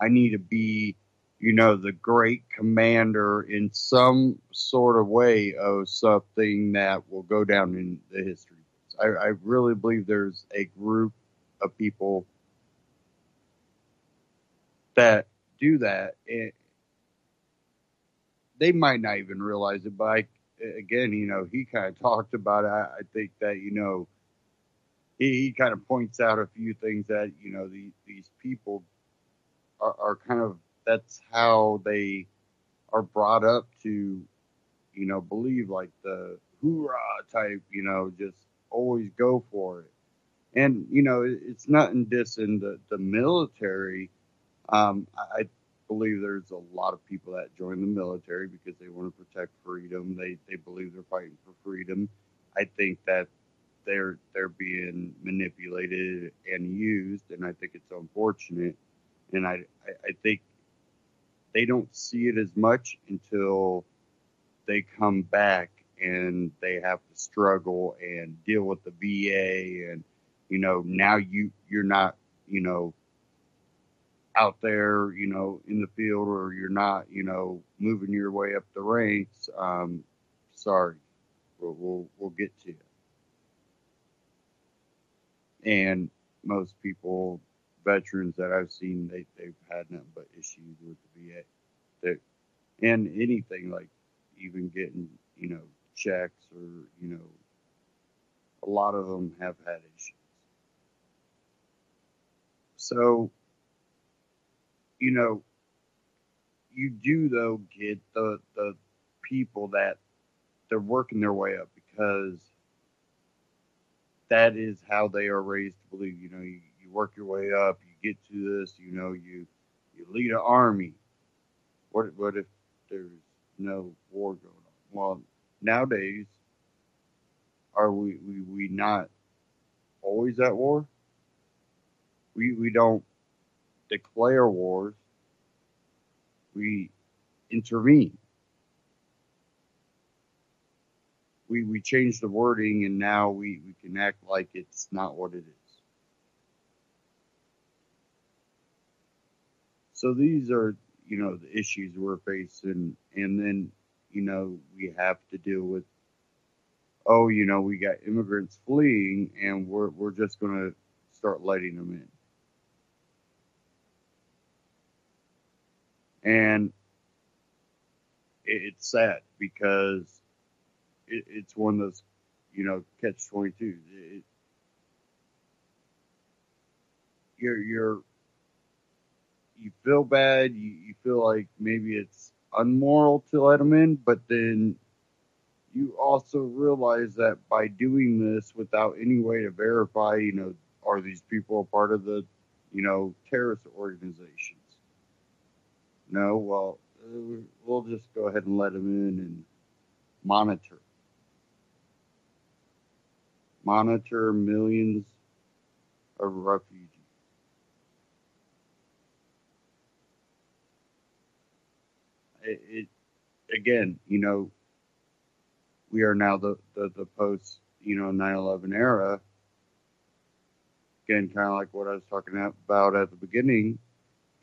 [SPEAKER 2] I need to be, the great commander in some sort of way of something that will go down in the history books. I really believe there's a group of people that do that, and they might not even realize it, but again, he kind of talked about it. I think that, he kind of points out a few things that, these people are kind of, that's how they are brought up to, believe, like the hoorah type, just always go for it. And, it's not in dissing the military. I believe there's a lot of people that join the military because they want to protect freedom. They believe they're fighting for freedom. I think that they're being manipulated and used, and I think it's unfortunate. And I think they don't see it as much until they come back and they have to struggle and deal with the VA, and now you're not out there, in the field, or you're not, moving your way up the ranks. Sorry, we'll get to you. And most people, veterans that I've seen, they've had nothing but issues with the VA. And anything, like even getting, checks, or, a lot of them have had issues. So, you do, though, get the people that they're working their way up, because that is how they are raised to believe. You work your way up, you get to this, you lead an army. What if there's no war going on? Well, nowadays, Are we not always at war? We don't declare wars. We intervene. We change the wording, and now we can act like it's not what it is. So these are, the issues we're facing. And then, we have to deal with, we got immigrants fleeing, and we're just going to start letting them in. And it's sad because it's one of those, catch-22. You feel bad. You feel like maybe it's unmoral to let them in, but then you also realize that by doing this without any way to verify, are these people a part of the, terrorist organizations? No, well, we'll just go ahead and let them in and monitor millions of refugees. It again, we are now the post, 9/11 era. Again, kind of like what I was talking about at the beginning,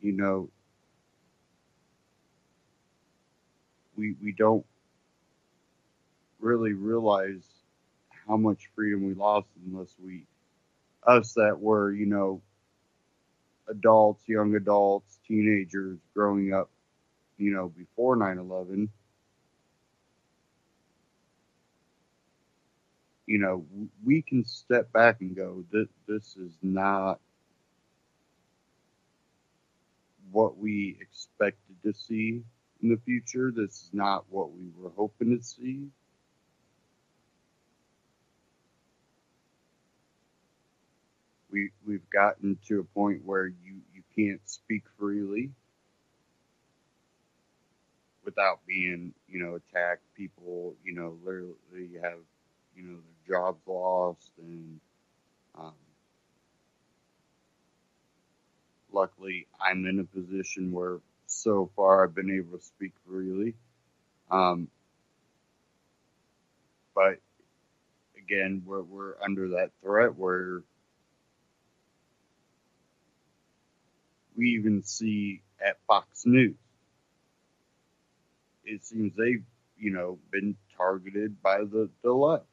[SPEAKER 2] we don't really realize how much freedom we lost unless us that were, adults, young adults, teenagers growing up, before 9/11, we can step back and go, this is not what we expected to see in the future. This is not what we were hoping to see. We've gotten to a point where you can't speak freely without being, attacked. People, literally have, their jobs lost, and luckily I'm in a position where so far I've been able to speak freely. But again, we're under that threat where we even see at Fox News, it seems they've, been targeted by the left.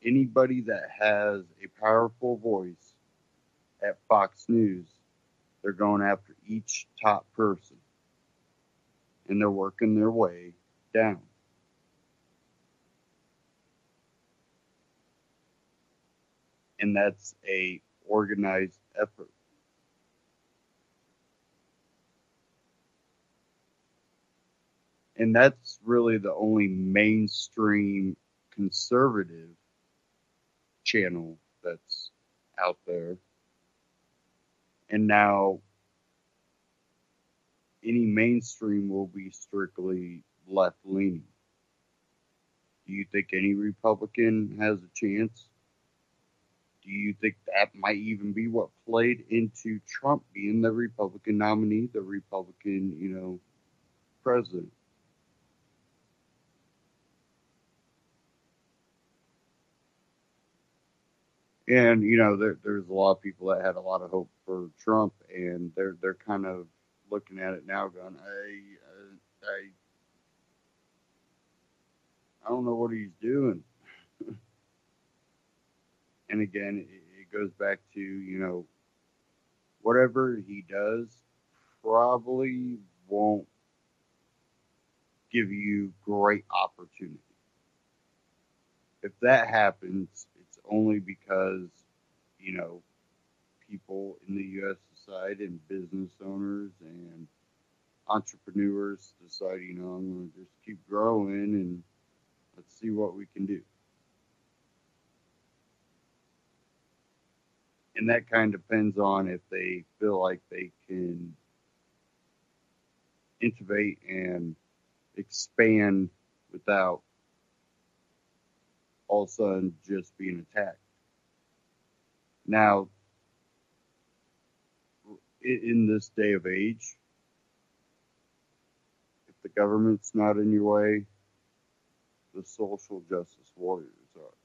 [SPEAKER 2] Anybody that has a powerful voice at Fox News, they're going after each top person, and they're working their way down. And that's a organized effort. And that's really the only mainstream conservative channel that's out there. And now any mainstream will be strictly left-leaning. Do you think any Republican has a chance? Do you think that might even be what played into Trump being the Republican nominee, the Republican, president? And there's a lot of people that had a lot of hope for Trump, and they're kind of looking at it now, going, I don't know what he's doing. And again, it goes back to whatever he does probably won't give you great opportunity. If that happens, it's only because, people in the U.S. side and business owners and entrepreneurs decide, I'm going to just keep growing and let's see what we can do. And that kind of depends on if they feel like they can innovate and expand without all of a sudden just being attacked. Now, in this day of age, if the government's not in your way, the social justice warriors are.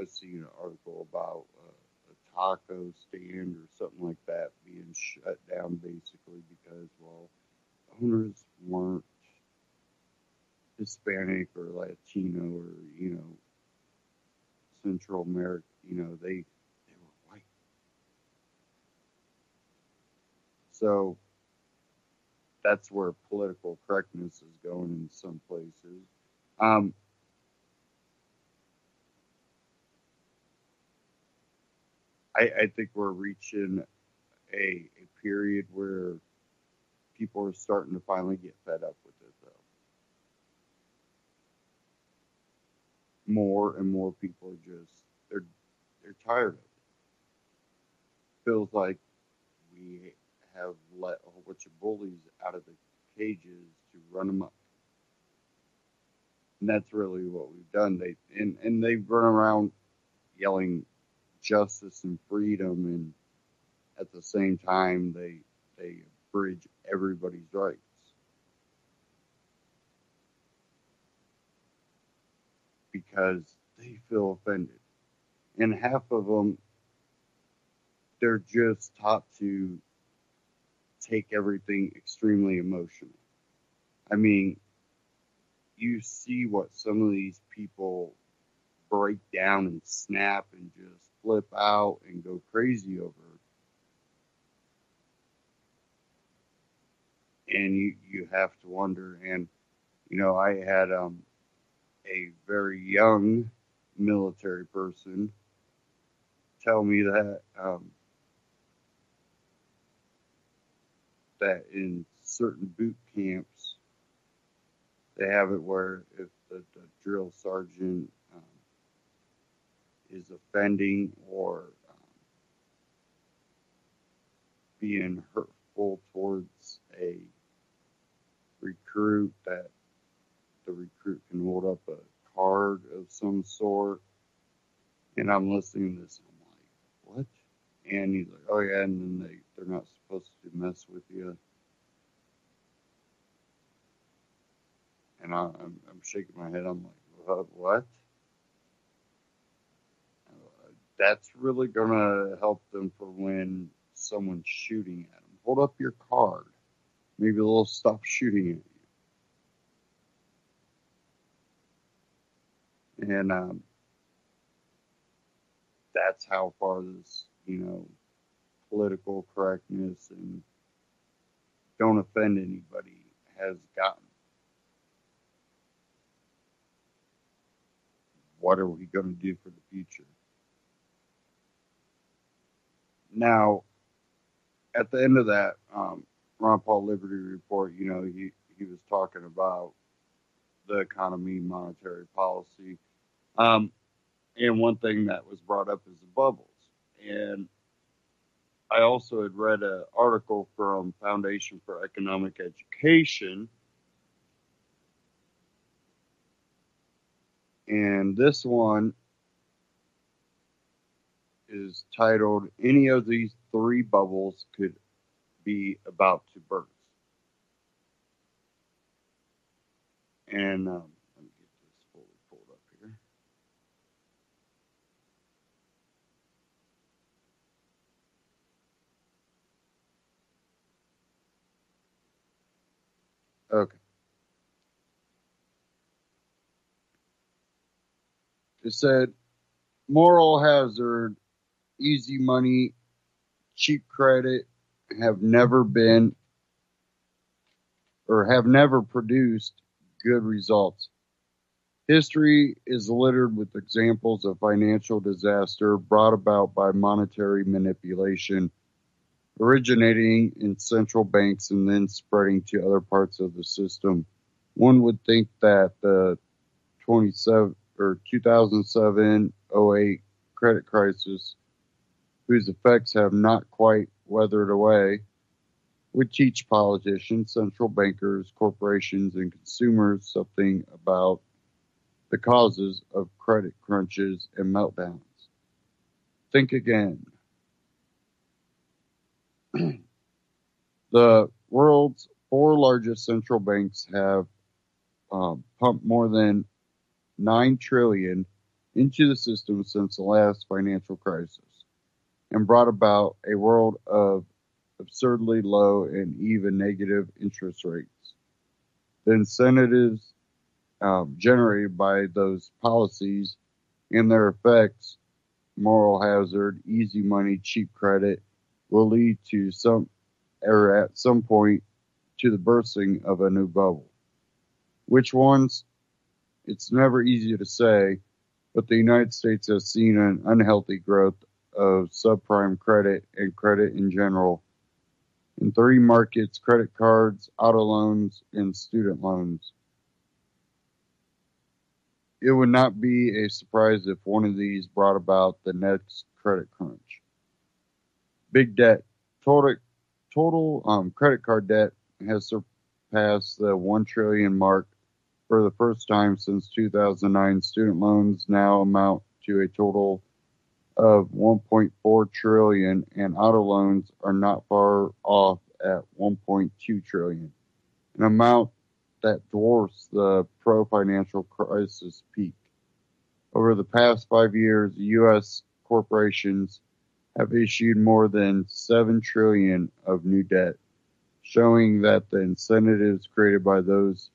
[SPEAKER 2] I seen an article about a taco stand or something like that being shut down basically because, well, owners weren't Hispanic or Latino or, Central America, they were white. So that's where political correctness is going in some places. I think we're reaching a period where people are starting to finally get fed up with it, though. More and more people are just, they're tired of it. Feels like we have let a whole bunch of bullies out of the cages to run them up. And that's really what we've done. They run around yelling justice and freedom, and at the same time they abridge everybody's rights. Because they feel offended. And half of them, they're just taught to take everything extremely emotional. I mean, you see what some of these people break down and snap and just flip out and go crazy over. And you have to wonder. And, I had a very young military person tell me that that in certain boot camps they have it where if the drill sergeant is offending or being hurtful towards a recruit, that the recruit can hold up a card of some sort. And I'm listening to this and I'm like, what? And he's like, oh yeah, and then they're not supposed to mess with you. And I'm shaking my head. I'm like, what? That's really gonna help them for when someone's shooting at them. Hold up your card. Maybe they'll stop shooting at you. And that's how far this, political correctness and don't offend anybody has gotten. What are we going to do for the future? Now, at the end of that Ron Paul Liberty Report, he was talking about the economy, monetary policy. And one thing that was brought up is the bubbles. And I also had read an article from Foundation for Economic Education. And this one is titled, Any of These Three Bubbles Could Be About to Burst. And let me get this fully pulled up here. Okay. It said, moral hazard, easy money, cheap credit have never produced good results. History is littered with examples of financial disaster brought about by monetary manipulation, originating in central banks and then spreading to other parts of the system. One would think that the 2007-08 credit crisis, whose effects have not quite weathered away, would teach politicians, central bankers, corporations, and consumers something about the causes of credit crunches and meltdowns. Think again. The world's 4 largest central banks have pumped more than $9 trillion into the system since the last financial crisis and brought about a world of absurdly low and even negative interest rates. The incentives generated by those policies and their effects, moral hazard, easy money, cheap credit, will lead to at some point to the bursting of a new bubble. Which ones? It's never easy to say, but the United States has seen an unhealthy growth of subprime credit and credit in general in 3 markets: credit cards, auto loans, and student loans. It would not be a surprise if one of these brought about the next credit crunch. Big debt. Total credit card debt has surpassed the 1 trillion mark for the first time since 2009. Student loans now amount to a total of 1.4 trillion, and auto loans are not far off at 1.2 trillion, an amount that dwarfs the pro-financial crisis peak. Over the past 5 years, U.S. corporations have issued more than 7 trillion of new debt, showing that the incentives created by those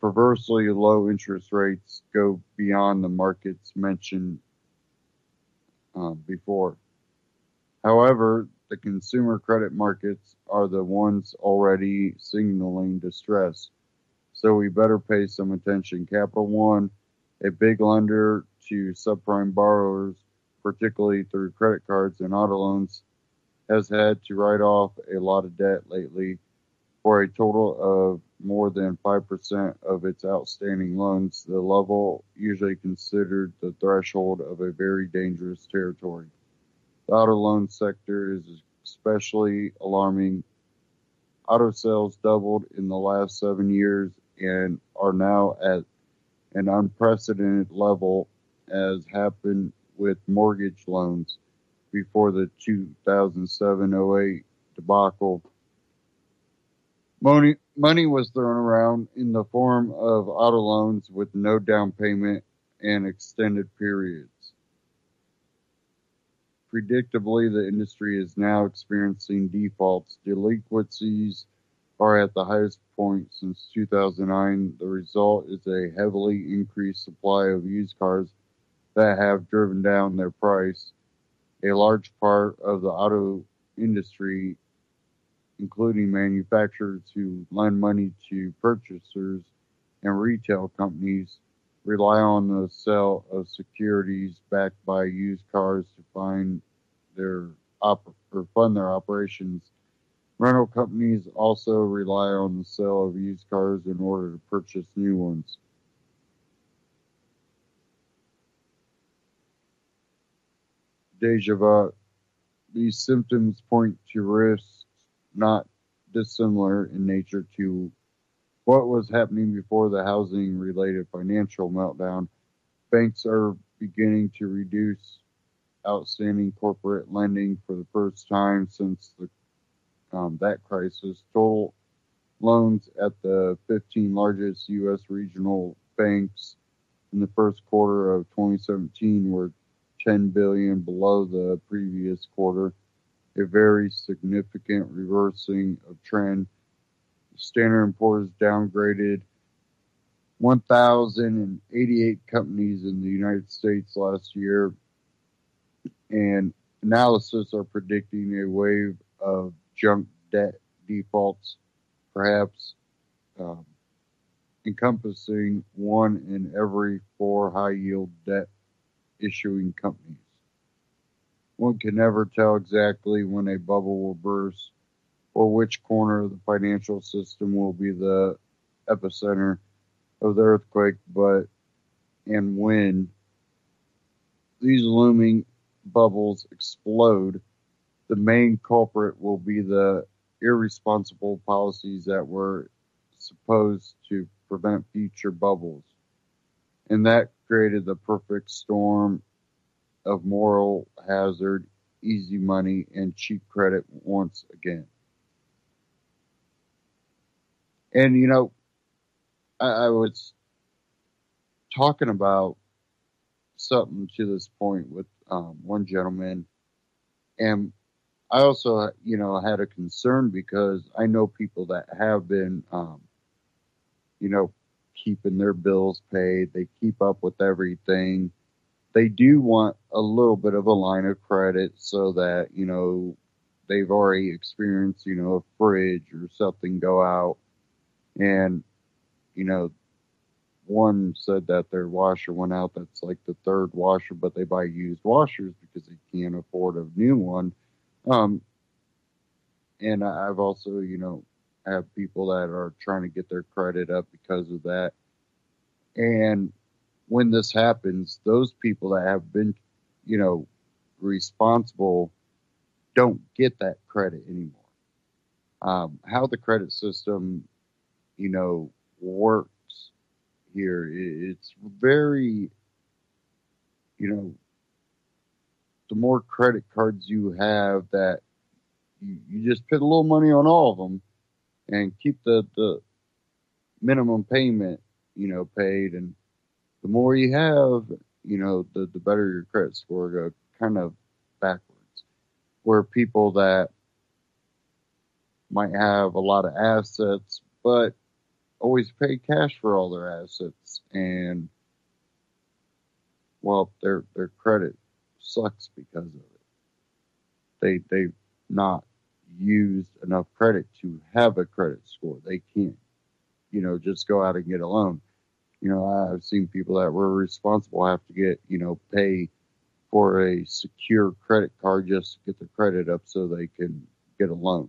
[SPEAKER 2] perversely low interest rates go beyond the markets mentioned before. However, the consumer credit markets are the ones already signaling distress, so we better pay some attention. Capital One, a big lender to subprime borrowers, particularly through credit cards and auto loans, has had to write off a lot of debt lately for a total of more than 5% of its outstanding loans, the level usually considered the threshold of a very dangerous territory. The auto loan sector is especially alarming. Auto sales doubled in the last 7 years and are now at an unprecedented level, as happened with mortgage loans before the 2007-08 debacle. Money was thrown around in the form of auto loans with no down payment and extended periods. Predictably, the industry is now experiencing defaults. Delinquencies are at the highest point since 2009. The result is a heavily increased supply of used cars that have driven down their price. A large part of the auto industry, including manufacturers who lend money to purchasers and retail companies, rely on the sale of securities backed by used cars to fund their operations. Rental companies also rely on the sale of used cars in order to purchase new ones. Deja vu. These symptoms point to risks not dissimilar in nature to what was happening before the housing-related financial meltdown. Banks are beginning to reduce outstanding corporate lending for the first time since that crisis. Total loans at the 15 largest U.S. regional banks in the first quarter of 2017 were $10 billion below the previous quarter, a very significant reversing of trend. Standard & Poor's downgraded 1,088 companies in the United States last year, and analysts are predicting a wave of junk debt defaults, perhaps encompassing 1 in every 4 high-yield debt issuing companies. One can never tell exactly when a bubble will burst or which corner of the financial system will be the epicenter of the earthquake, and when these looming bubbles explode, the main culprit will be the irresponsible policies that were supposed to prevent future bubbles. And that created the perfect storm of moral hazard, easy money, and cheap credit once again. And, you know, I was talking about something to this point with one gentleman, and I also, you know, had a concern because I know people that have been, you know, keeping their bills paid. They keep up with everything. They do want a little bit of a line of credit so that, you know, they've already experienced, you know, a fridge or something go out. And, you know, one said that their washer went out. That's like the third washer, but they buy used washers because they can't afford a new one. And I've also, you know, have people that are trying to get their credit up because of that. And when this happens, those people that have been, you know, responsible don't get that credit anymore. How the credit system, you know, works here, it's very, you know, the more credit cards you have, that you just put a little money on all of them and keep the minimum payment, you know, paid. And the more you have, you know, the better your credit score go, kind of backwards. Where people that might have a lot of assets, but always pay cash for all their assets, and well, their credit sucks because of it. They've not used enough credit to have a credit score. They can't, you know, just go out and get a loan. You know, I've seen people that were responsible have to get, you know, pay for a secure credit card just to get their credit up so they can get a loan.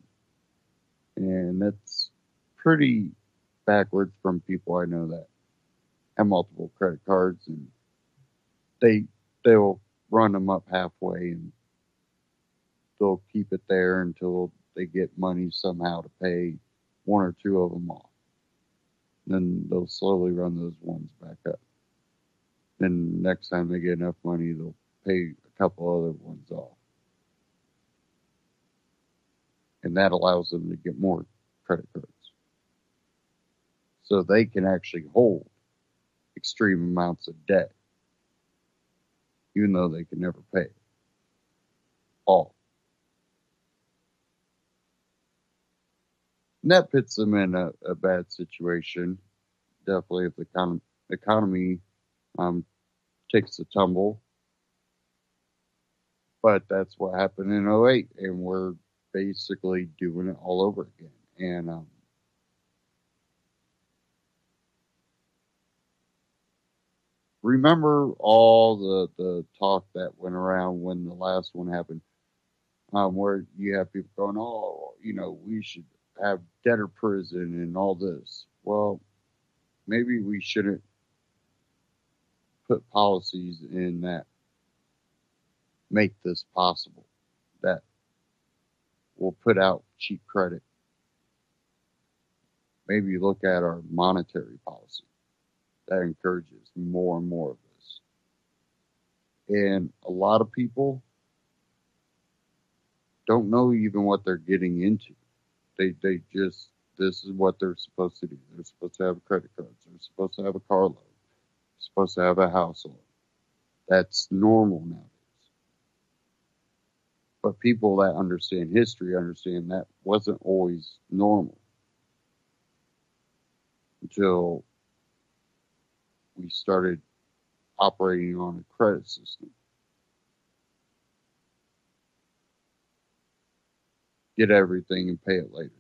[SPEAKER 2] And that's pretty backwards from people I know that have multiple credit cards, and they'll run them up halfway and they'll keep it there until they get money somehow to pay one or two of them off. Then they'll slowly run those ones back up. Then next time they get enough money, they'll pay a couple other ones off. And that allows them to get more credit cards. So they can actually hold extreme amounts of debt, even though they can never pay it all. And that puts them in a bad situation. Definitely if the economy takes a tumble. But that's what happened in 2008, and we're basically doing it all over again. And remember all the talk that went around when the last one happened, where you have people going, oh, you know, we should have debtor prison and all this. Well, maybe we shouldn't put policies in that make this possible, that will put out cheap credit. Maybe look at our monetary policy that encourages more and more of this. And a lot of people don't know even what they're getting into. They just, this is what they're supposed to do. They're supposed to have credit cards. They're supposed to have a car loan. They're supposed to have a house loan. That's normal nowadays. But people that understand history understand that wasn't always normal until we started operating on a credit system. Get everything and pay it later.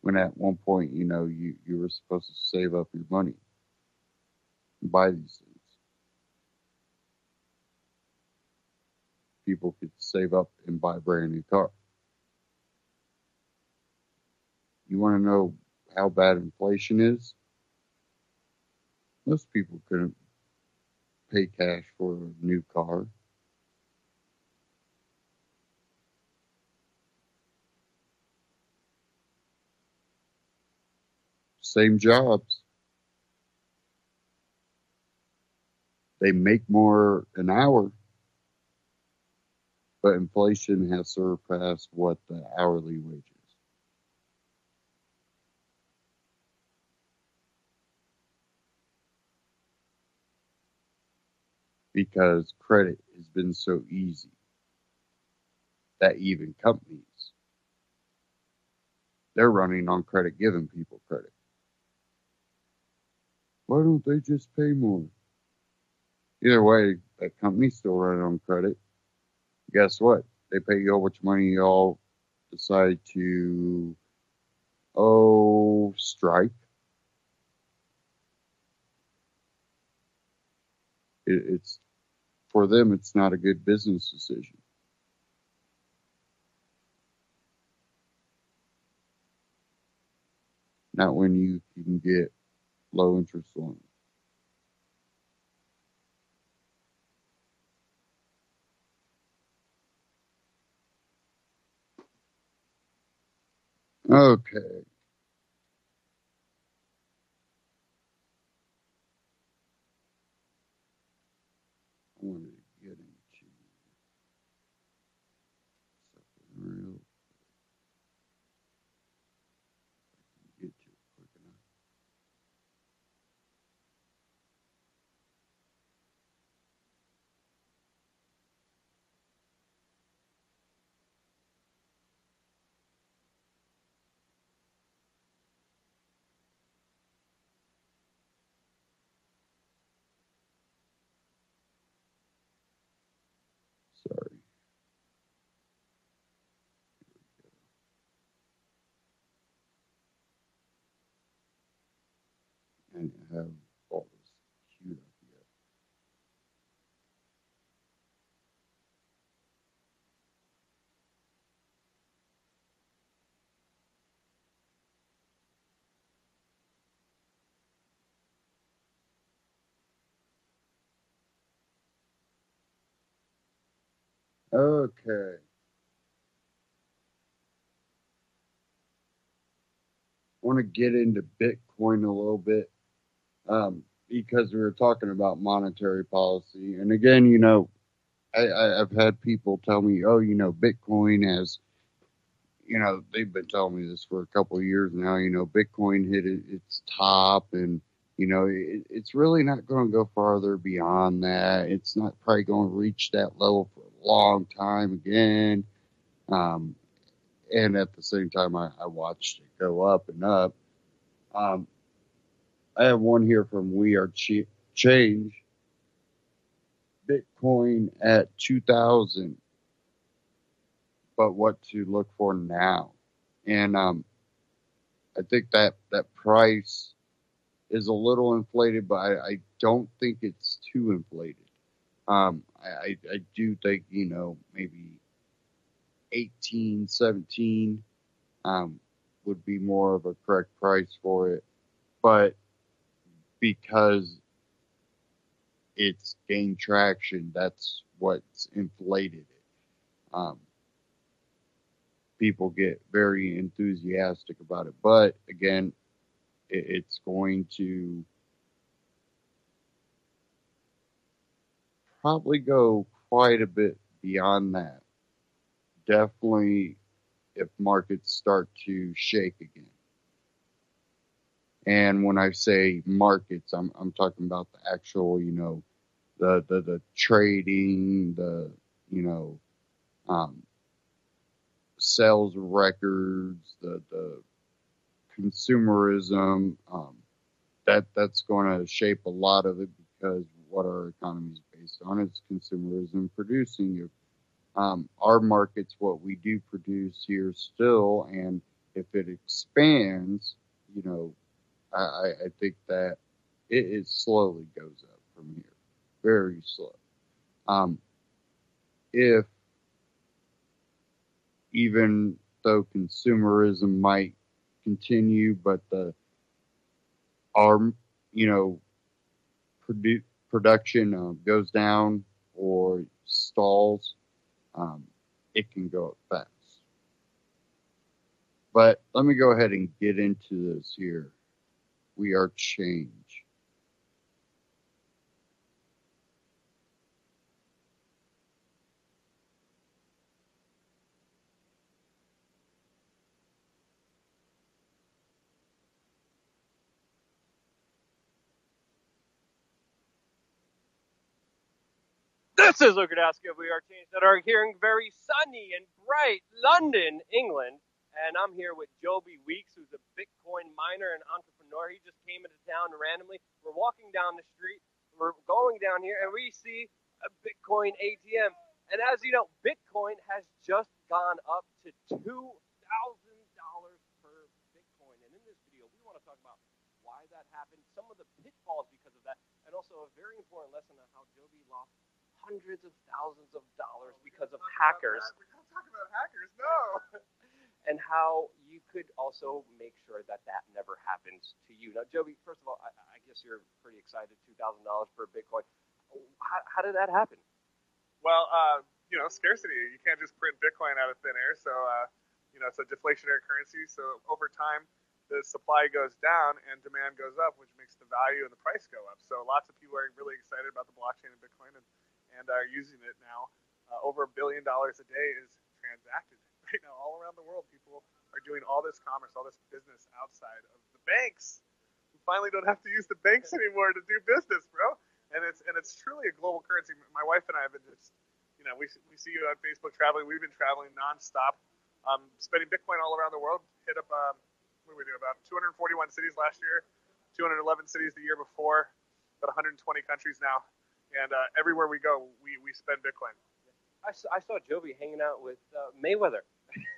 [SPEAKER 2] When at one point, you know, you were supposed to save up your money and buy these things. People could save up and buy a brand new car. You want to know how bad inflation is? Most people couldn't pay cash for a new car. same jobs. They make more an hour, but inflation has surpassed what the hourly wage is. Because credit has been so easy that even companies, they're running on credit, giving people credit. Why don't they just pay more? Either way, that company's still running on credit. Guess what? They pay you how much money you all decide to, strike. It's for them, it's not a good business decision. Not when you can get low interest loans. Okay. I wanted to get into something real. Get to it quick enough. Sorry. I didn't have all this queued up yet. Okay. I want to get into Bitcoin a little bit because we were talking about monetary policy. And again, I've had people tell me, Bitcoin has, they've been telling me this for a couple of years now, Bitcoin hit its top and, it's really not going to go farther beyond that. It's not probably going to reach that level for a long time again. And at the same time, I watched it go up and up. I have one here from We Are Change. Bitcoin at 2,000, but what to look for now. And I think that price is a little inflated, but I don't think it's too inflated. I do think, maybe 18, 17 would be more of a correct price for it. But because it's gained traction, that's what's inflated it. People get very enthusiastic about it. But again, it's going to probably go quite a bit beyond that. Definitely if markets start to shake again. And when I say markets, I'm talking about the actual, the trading, sales records, the consumerism. That's going to shape a lot of it because what our economy is based on is consumerism producing. Our market's what we do produce here still, and if it expands, I think that it slowly goes up from here, very slow. If even though consumerism might continue, but our production goes down or stalls, it can go up fast. But let me go ahead and get into this here. We are change.
[SPEAKER 8] This is Luke Gradowski of We Are Change that are here in very sunny and bright London, England. And I'm here with Joby Weeks, who's a Bitcoin miner and entrepreneur. He just came into town randomly. We're walking down the street. We're going down here, and we see a Bitcoin ATM. And as you know, Bitcoin has just gone up to $2,000 per Bitcoin. And in this video, we want to talk about why that happened, some of the pitfalls because of that, and also a very important lesson on how Joby lost hundreds of thousands of dollars because of hackers.
[SPEAKER 9] We don't talk about hackers, no.
[SPEAKER 8] And how you could also make sure that that never happens to you. Now, Joby, first of all, I guess you're pretty excited, $2,000 per Bitcoin. How did that happen?
[SPEAKER 9] Well, scarcity. You can't just print Bitcoin out of thin air. So, it's a deflationary currency. So over time, the supply goes down and demand goes up, which makes the value and the price go up. So lots of people are really excited about the blockchain and Bitcoin and are using it now. Over $1 billion a day is transacted right now all around the world. People are doing all this commerce, all this business outside of the banks. We finally don't have to use the banks anymore to do business, bro. And it's truly a global currency. My wife and I have been just, we see you on Facebook traveling. We've been traveling nonstop, spending Bitcoin all around the world. Hit up, what did we do? About 241 cities last year, 211 cities the year before, about 120 countries now. And everywhere we go, we spend Bitcoin.
[SPEAKER 8] I saw Joby hanging out with Mayweather,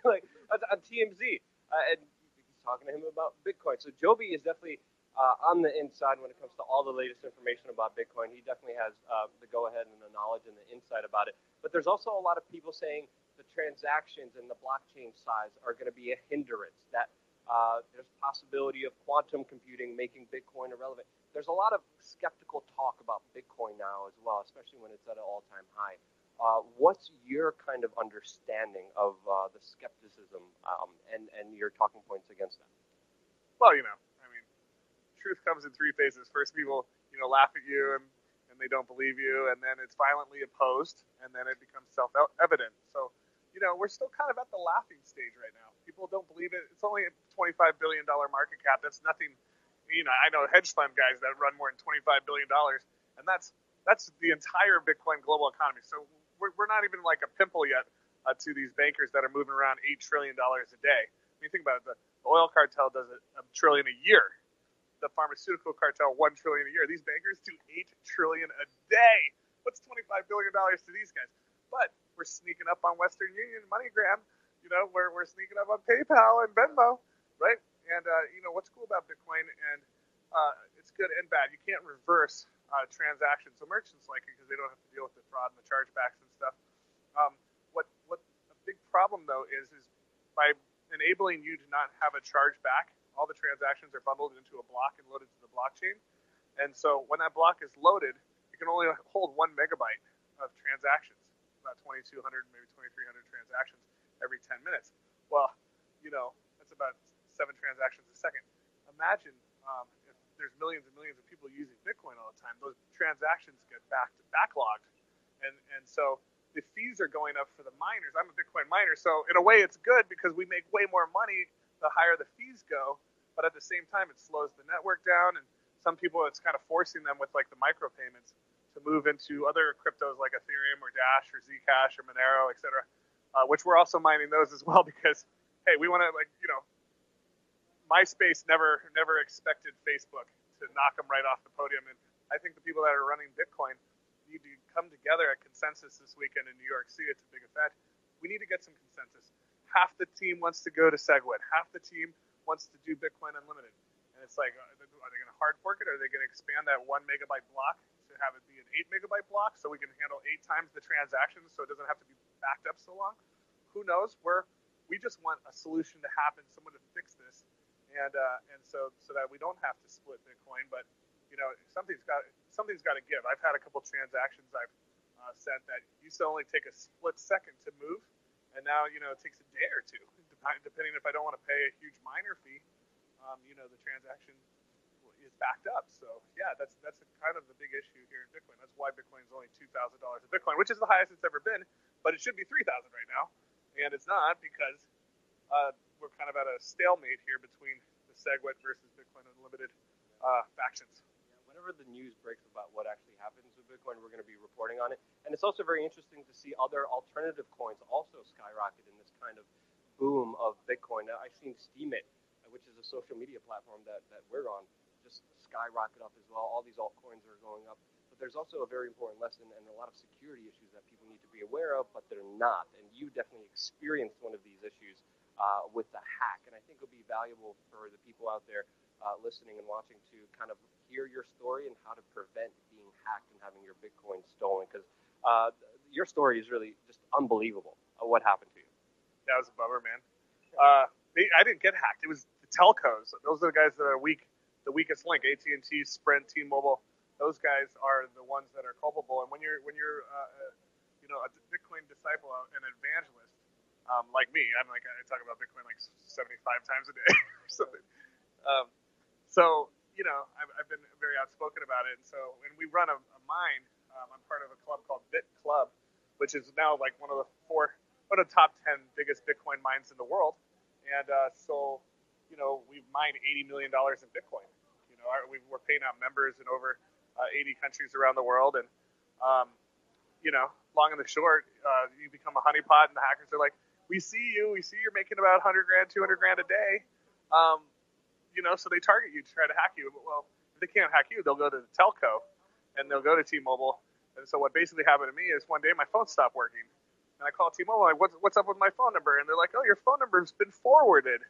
[SPEAKER 8] like on TMZ, and he's talking to him about Bitcoin. So Joby is definitely on the inside when it comes to all the latest information about Bitcoin. He definitely has the go-ahead and the knowledge and the insight about it. But there's also a lot of people saying the transactions and the blockchain size are going to be a hindrance, that there's possibility of quantum computing making Bitcoin irrelevant. There's a lot of skeptical talk about Bitcoin now as well, especially when it's at an all-time high. What's your kind of understanding of the skepticism and your talking points against that?
[SPEAKER 9] Well, truth comes in three phases. First, people, laugh at you and they don't believe you, and then it's violently opposed, and then it becomes self-evident. So, we're still kind of at the laughing stage right now. People don't believe it. It's only a $25 billion market cap. That's nothing. I know hedge fund guys that run more than $25 billion, and that's the entire Bitcoin global economy. So we're not even like a pimple yet to these bankers that are moving around $8 trillion a day. I mean, think about it. The oil cartel does $1 trillion a year. The pharmaceutical cartel, $1 trillion a year. These bankers do $8 trillion a day. What's $25 billion to these guys? But we're sneaking up on Western Union, MoneyGram. We're sneaking up on PayPal and Venmo, right? And what's cool about Bitcoin, and it's good and bad. You can't reverse transactions. So merchants like it because they don't have to deal with the fraud and the chargebacks and stuff. What a big problem though is by enabling you to not have a chargeback, all the transactions are bundled into a block and loaded to the blockchain. And so when that block is loaded, it can only hold 1 megabyte of transactions, about 2,200, maybe 2,300 transactions every 10 minutes. Well, that's about 7 transactions a second. Imagine if there's millions and millions of people using Bitcoin all the time, those transactions get backlogged. And so the fees are going up for the miners. I'm a Bitcoin miner, so in a way it's good because we make way more money the higher the fees go, but at the same time it slows the network down, and some people it's kind of forcing them with like the micropayments to move into other cryptos like Ethereum or Dash or Zcash or Monero, etc., which we're also mining those as well because, hey, we want to MySpace never expected Facebook to knock them right off the podium, and I think the people that are running Bitcoin need to come together at consensus this weekend in New York City. It's a big event. We need to get some consensus. Half the team wants to go to SegWit. Half the team wants to do Bitcoin Unlimited. And it's like, are they going to hard fork it? Or are they going to expand that 1 megabyte block to have it be an 8 megabyte block so we can handle 8 times the transactions so it doesn't have to be backed up so long? Who knows? We just want a solution to happen, someone to fix this, and so that we don't have to split Bitcoin. But something's got to give. I've had a couple transactions I've sent that used to only take a split second to move, and now it takes a day or two, depending if I don't want to pay a huge miner fee. The transaction, is backed up. So yeah, that's kind of the big issue here in Bitcoin. That's why Bitcoin is only $2,000 a Bitcoin, which is the highest it's ever been, but it should be 3,000 right now, and it's not because we're kind of at a stalemate here between the SegWit versus Bitcoin Unlimited factions.
[SPEAKER 8] Whenever the news breaks about what actually happens with Bitcoin, we're going to be reporting on it. And it's also very interesting to see other alternative coins also skyrocket in this kind of boom of Bitcoin. Now, I've seen Steemit, which is a social media platform that we're on, just skyrocket up as well. All these altcoins are going up. But there's also a very important lesson and a lot of security issues that people need to be aware of, but they're not. And you definitely experienced one of these issues with the hack. And I think it'll be valuable for the people out there listening and watching to kind of hear your story and how to prevent being hacked and having your Bitcoin stolen. Because your story is really just unbelievable what happened to you.
[SPEAKER 9] That was a bummer, man. I didn't get hacked. It was the telcos. Those are the guys that are the weakest link. AT&T, Sprint, T-Mobile. Those guys are the ones that are culpable. And when you're a Bitcoin disciple, an evangelist, like me, I talk about Bitcoin like 75 times a day or something. So I've been very outspoken about it. And so when we run a mine, I'm part of a club called Bit Club, which is now like one of the top 10 biggest Bitcoin mines in the world. And we've mined $80 million in Bitcoin. We're paying out members in over 80 countries around the world. And, long and the short, you become a honeypot and the hackers are like, we see you're making about $100,000, $200,000 a day. So they target you to try to hack you. Well, if they can't hack you, they'll go to the telco and they'll go to T-Mobile. And so what basically happened to me is one day my phone stopped working. And I called T-Mobile, like, what's up with my phone number? And they're like, oh, your phone number's been forwarded.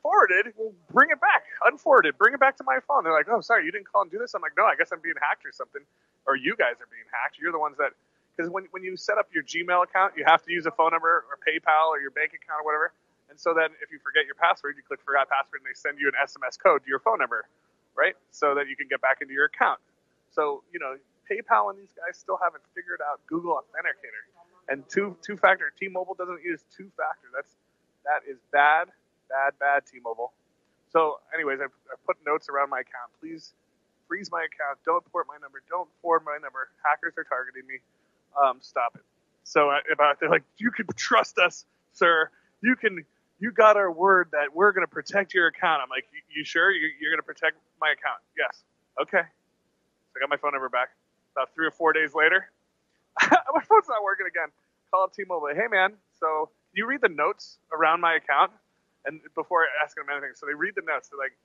[SPEAKER 9] Forwarded? Well, bring it back. Unforwarded. Bring it back to my phone. They're like, oh, sorry, you didn't call and do this? I'm like, no, I guess I'm being hacked or something. Or you guys are being hacked. You're the ones that, because when you set up your Gmail account, you have to use a phone number or PayPal or your bank account or whatever. And so then if you forget your password, you click forgot password and they send you an SMS code to your phone number, right? So that you can get back into your account. So, PayPal and these guys still haven't figured out Google Authenticator. And two-factor, T-Mobile doesn't use two-factor. That is bad, T-Mobile. So anyways, I put notes around my account. Please freeze my account. Don't port my number. Don't forward my number. Hackers are targeting me. Stop it. So they're like, you can trust us, sir. You got our word that we're going to protect your account. I'm like, you sure? You're going to protect my account? Yes. Okay. So I got my phone number back. About 3 or 4 days later, my phone's not working again. Call up T-Mobile. Hey, man, so can you read the notes around my account? And before asking them anything, so they read the notes. They're like,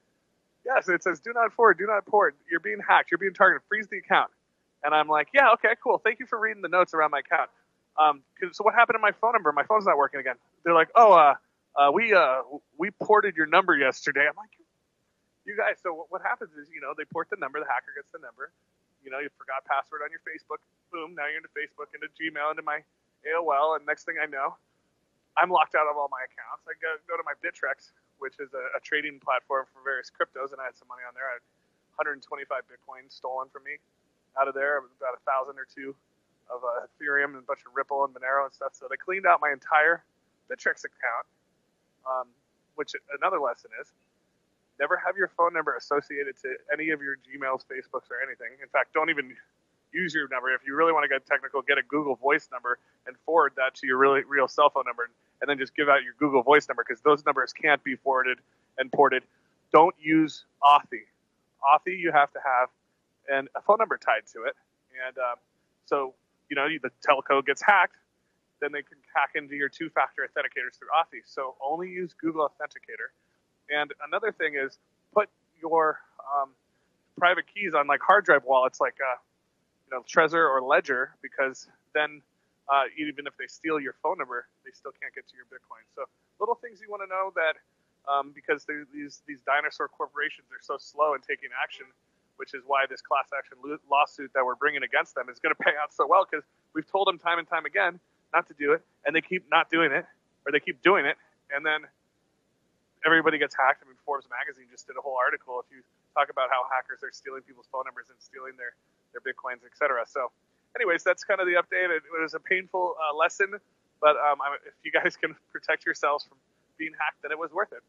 [SPEAKER 9] yes, it says do not forward, do not port. You're being hacked. You're being targeted. Freeze the account. And I'm like, yeah, okay, cool. Thank you for reading the notes around my account. So what happened to my phone number? My phone's not working again. They're like, we ported your number yesterday. I'm like, you guys, so what happens is, they port the number, the hacker gets the number. You forgot password on your Facebook. Boom, now you're into Facebook, into Gmail, into my AOL, and next thing I know, I'm locked out of all my accounts. I go to my Bittrex, which is a trading platform for various cryptos, and I had some money on there. I had 125 Bitcoin stolen from me out of there, about 1,000 or 2 of Ethereum and a bunch of Ripple and Monero and stuff. So they cleaned out my entire Bittrex account, which another lesson is, never have your phone number associated to any of your Gmails, Facebooks, or anything. In fact, don't even use your number. If you really want to get technical, get a Google Voice number and forward that to your real cell phone number, and then just give out your Google Voice number, because those numbers can't be forwarded and ported. Don't use Authy. Authy, you have to have a phone number tied to it. And so, the telco gets hacked, then they can hack into your two-factor authenticators through Authy. So only use Google Authenticator. And another thing is put your private keys on like hard drive wallets like Trezor or Ledger, because then even if they steal your phone number, they still can't get to your Bitcoin. So little things you want to know that because these dinosaur corporations are so slow in taking action, which is why this class action lawsuit that we're bringing against them is going to pay out so well, because we've told them time and time again not to do it, and they keep not doing it, or they keep doing it, and then everybody gets hacked. I mean, Forbes magazine just did a whole article if you talk about how hackers are stealing people's phone numbers and stealing their Bitcoins, etc. So anyways, that's kind of the update. It was a painful lesson, but if you guys can protect yourselves from being hacked, then it was worth it.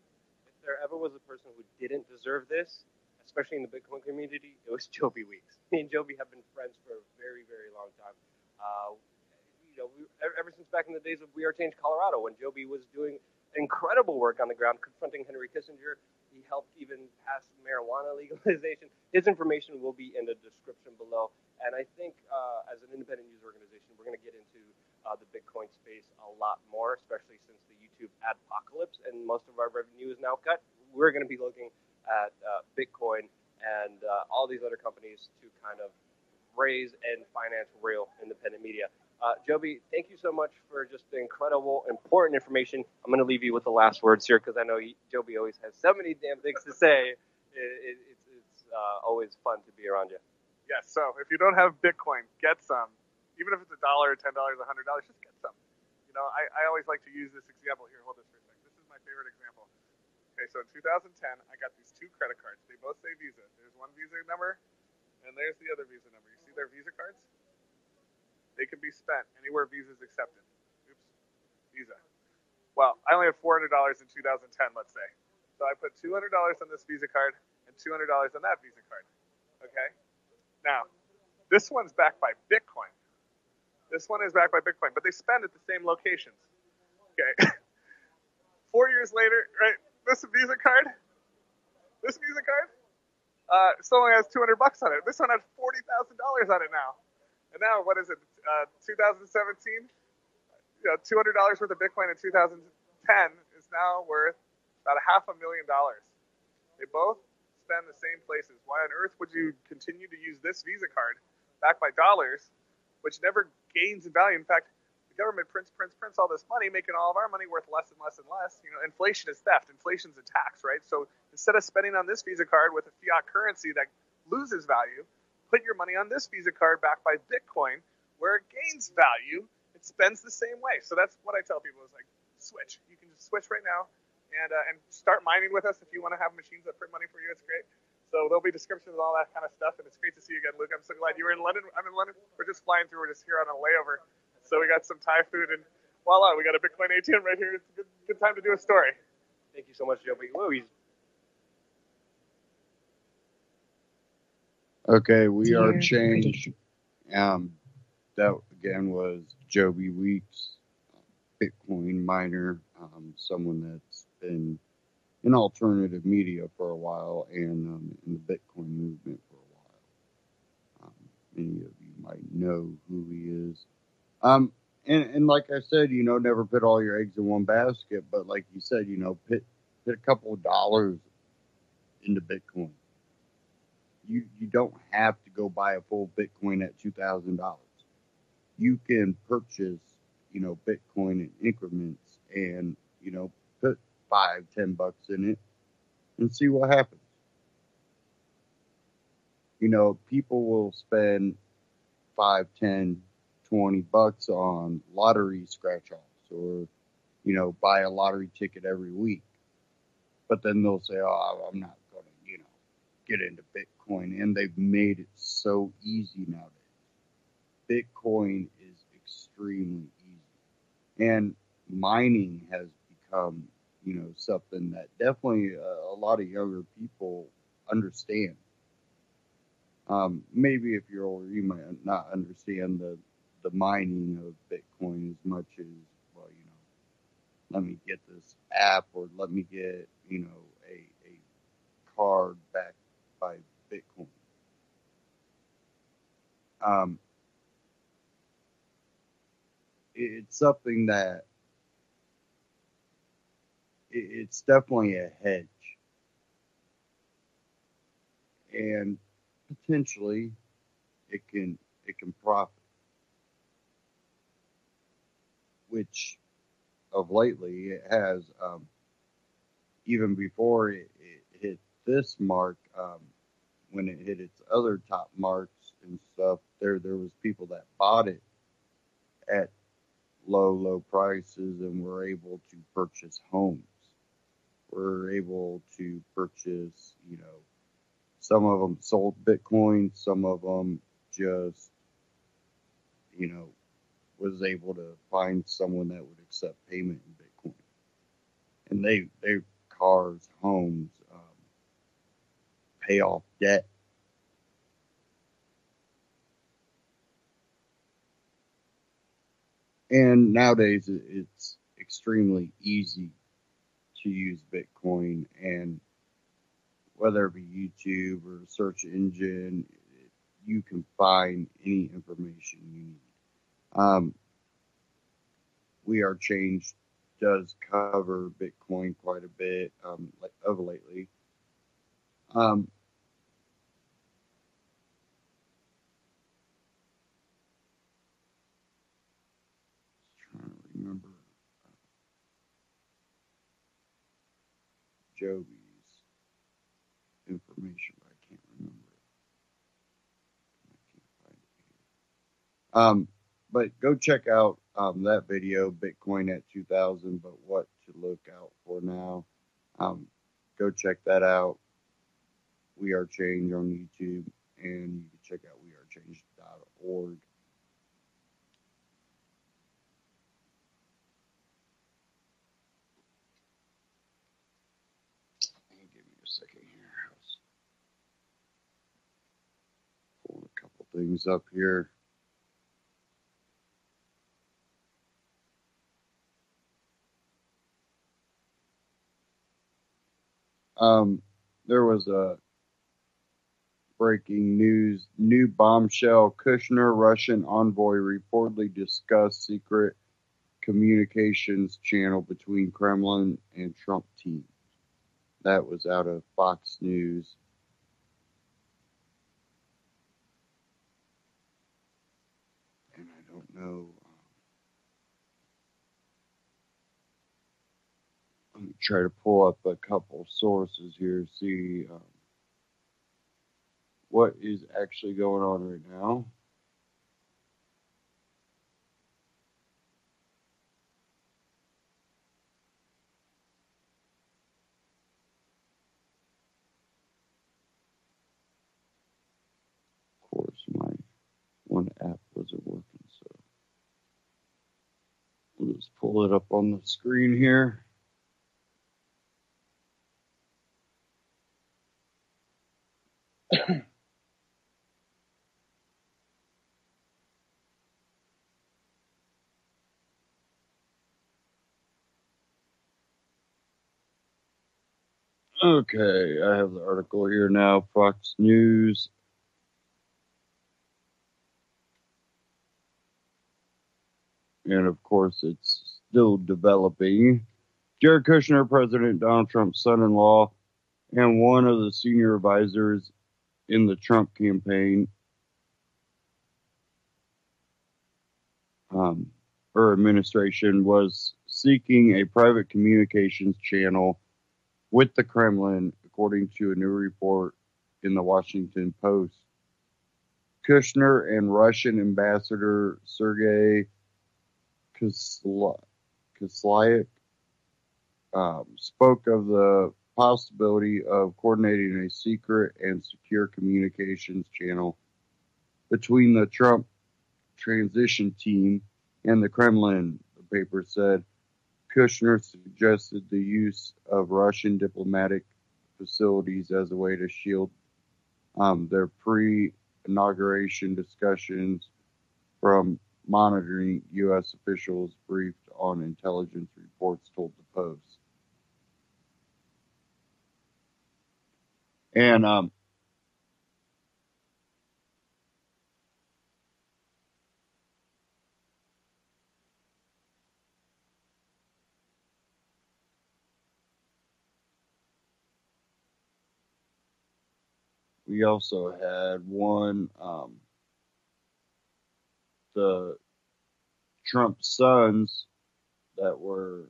[SPEAKER 8] If there ever was a person who didn't deserve this, especially in the Bitcoin community, it was Joby Weeks. Me and Joby have been friends for a very, very long time. Ever since back in the days of We Are Change Colorado, when Joby was doing incredible work on the ground confronting Henry Kissinger. He helped even pass marijuana legalization. His information will be in the description below. And I think as an independent news organization, we're going to get into the Bitcoin space a lot more, especially since the YouTube adpocalypse and most of our revenue is now cut. We're going to be looking at Bitcoin and all these other companies to kind of raise and finance real independent media. Joby, thank you so much for just the incredible, important information. I'm going to leave you with the last words here because I know Joby always has so many damn things to say. It's always fun to be around you.
[SPEAKER 9] Yes, so if you don't have Bitcoin, get some. Even if it's $1, $10, $100, just get some. I always like to use this example here. Hold this for a second. This is my favorite example. Okay, so in 2010, I got these 2 credit cards. They both say Visa. There's one Visa number, and there's the other Visa number. You see their Visa cards? They can be spent anywhere Visa's accepted. Oops, Visa. Well, I only have $400 in 2010, let's say. So I put $200 on this Visa card and $200 on that Visa card. Okay? Now, this one's backed by Bitcoin. This one is backed by Bitcoin, but they spend at the same locations. Okay? 4 years later, right? This Visa card still only has $200 on it. This one has $40,000 on it now. And now, what is it? 2017? $200 worth of Bitcoin in 2010 is now worth about $500,000. They both spend the same places. Why on earth would you continue to use this Visa card backed by dollars, which never gains in value? In fact, the government prints all this money, making all of our money worth less and less and less. Inflation is theft. Inflation's a tax, right? So instead of spending on this Visa card with a fiat currency that loses value, put your money on this Visa card backed by Bitcoin, where it gains value. It spends the same way. So that's what I tell people is like, switch. You can just switch right now and start mining with us if you want to have machines that print money for you. It's great. So there'll be descriptions of all that kind of stuff, and it's great to see you again, Luke. I'm so glad you were in London. I'm in London. We're just flying through. We're just here on a layover. So we got some Thai food, and voila, we got a Bitcoin ATM right here. It's a good time to do a story.
[SPEAKER 8] Thank you so much, Joby. Louis.
[SPEAKER 2] Okay, We Are Change. That again was Joby Weeks, Bitcoin miner, someone that's been in alternative media for a while and in the Bitcoin movement for a while. Many of you might know who he is. And like I said, never put all your eggs in one basket, but like you said, put a couple of dollars into Bitcoin. You don't have to go buy a full Bitcoin at $2,000. You can purchase, Bitcoin in increments and, put $5-10 in it and see what happens. People will spend $5, $10, $20 on lottery scratch-offs or, buy a lottery ticket every week. But then they'll say, oh, I'm not going to, get into Bitcoin. And they've made it so easy nowadays. Bitcoin is extremely easy. And mining has become, something that definitely a lot of younger people understand. Maybe if you're older, you might not understand the mining of Bitcoin as much as, well, let me get this app or let me get, a card backed by Bitcoin. It's something that it's definitely a hedge, and potentially it can profit, which of lately it has. Even before it hit this mark, when it hit its other top marks and stuff, there was people that bought it at low prices and were able to purchase homes. Were able to purchase, some of them sold Bitcoin, some of them just, was able to find someone that would accept payment in Bitcoin. And they cars, homes, pay off debt. And nowadays, it's extremely easy to use Bitcoin, and whether it be YouTube or search engine, you can find any information you need. We Are Changed does cover Bitcoin quite a bit of lately. Trying to remember Jovi's information, but I can't remember it. I can't find it here. But go check out that video, Bitcoin at 2000, but what to look out for now. Go check that out. We Are Change on YouTube, and you can check out wearechange.org. Give me a second here. I was pulling a couple things up here. There was a breaking news, new bombshell. Kushner, Russian envoy, reportedly discussed secret communications channel between Kremlin and Trump team. That was out of Fox News. And I don't know. Let me try to pull up a couple sources here, see what is actually going on right now. Of course, my one app wasn't working, so we'll just pull it up on the screen here. Okay, I have the article here now, Fox News. And of course, it's still developing. Jared Kushner, President Donald Trump's son-in-law, and one of the senior advisors in the Trump campaign, or administration, was seeking a private communications channel with the Kremlin, according to a new report in the Washington Post. Kushner and Russian Ambassador Sergei Kislyak spoke of the possibility of coordinating a secret and secure communications channel between the Trump transition team and the Kremlin, the paper said. Kushner suggested the use of Russian diplomatic facilities as a way to shield their pre-inauguration discussions from monitoring U.S. officials briefed on intelligence reports, told the Post. And we also had one, the Trump sons that were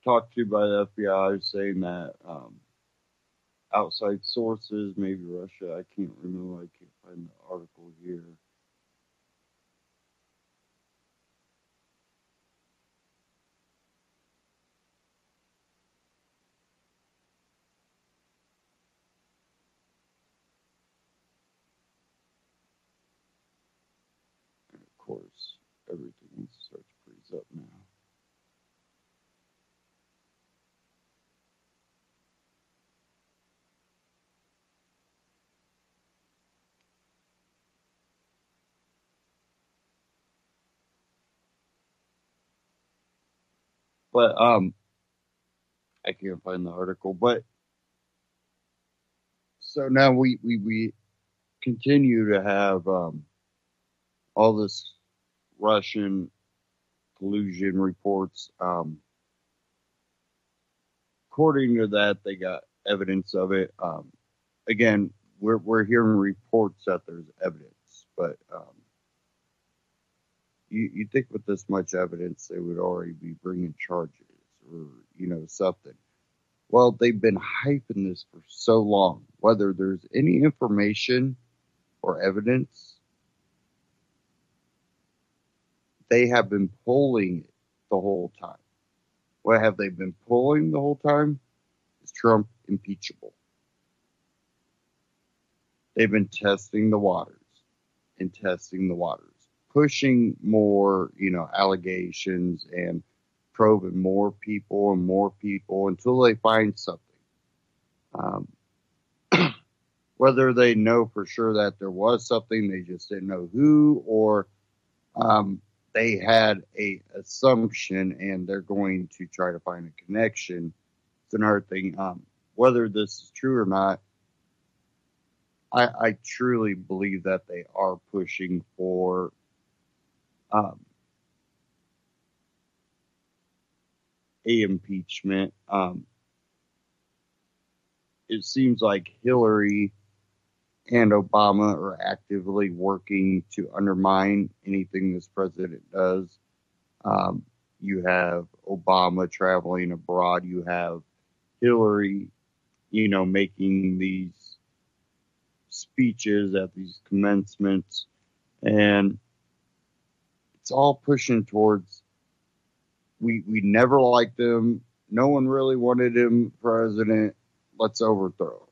[SPEAKER 2] talked to by the FBI, saying that outside sources, maybe Russia, I can't remember, I can't find the article here. And of course, everything starts to freeze up now. But I can't find the article. But so now we continue to have all this Russian collusion reports. According to that, they got evidence of it. Again, we're hearing reports that there's evidence, but you think with this much evidence, they would already be bringing charges or something. Well, they've been hyping this for so long. Whether there's any information or evidence, they have been pulling it the whole time. What have they been pulling the whole time? Is Trump impeachable? They've been testing the waters and testing the waters, pushing more, allegations and probing more people until they find something. Whether they know for sure that there was something, they just didn't know who, or they had a assumption and they're going to try to find a connection. It's another thing. Whether this is true or not, I truly believe that they are pushing for a impeachment. It seems like Hillary and Obama are actively working to undermine anything this president does. You have Obama traveling abroad. You have Hillary, making these speeches at these commencements. And it's all pushing towards, we never liked him. No one really wanted him president. Let's overthrow him.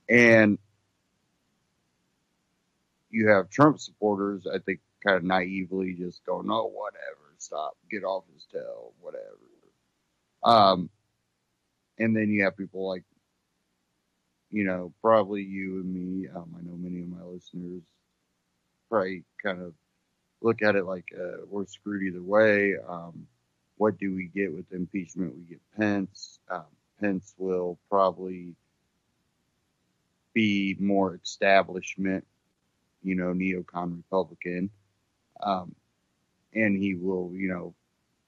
[SPEAKER 2] And you have Trump supporters, I think, kind of naively just going, "Oh, whatever, stop, get off his tail, whatever." And then you have people like, probably you and me. I know many of my listeners probably kind of look at it like we're screwed either way. What do we get with impeachment? We get Pence. Pence will probably be more establishment, neocon Republican. And he will,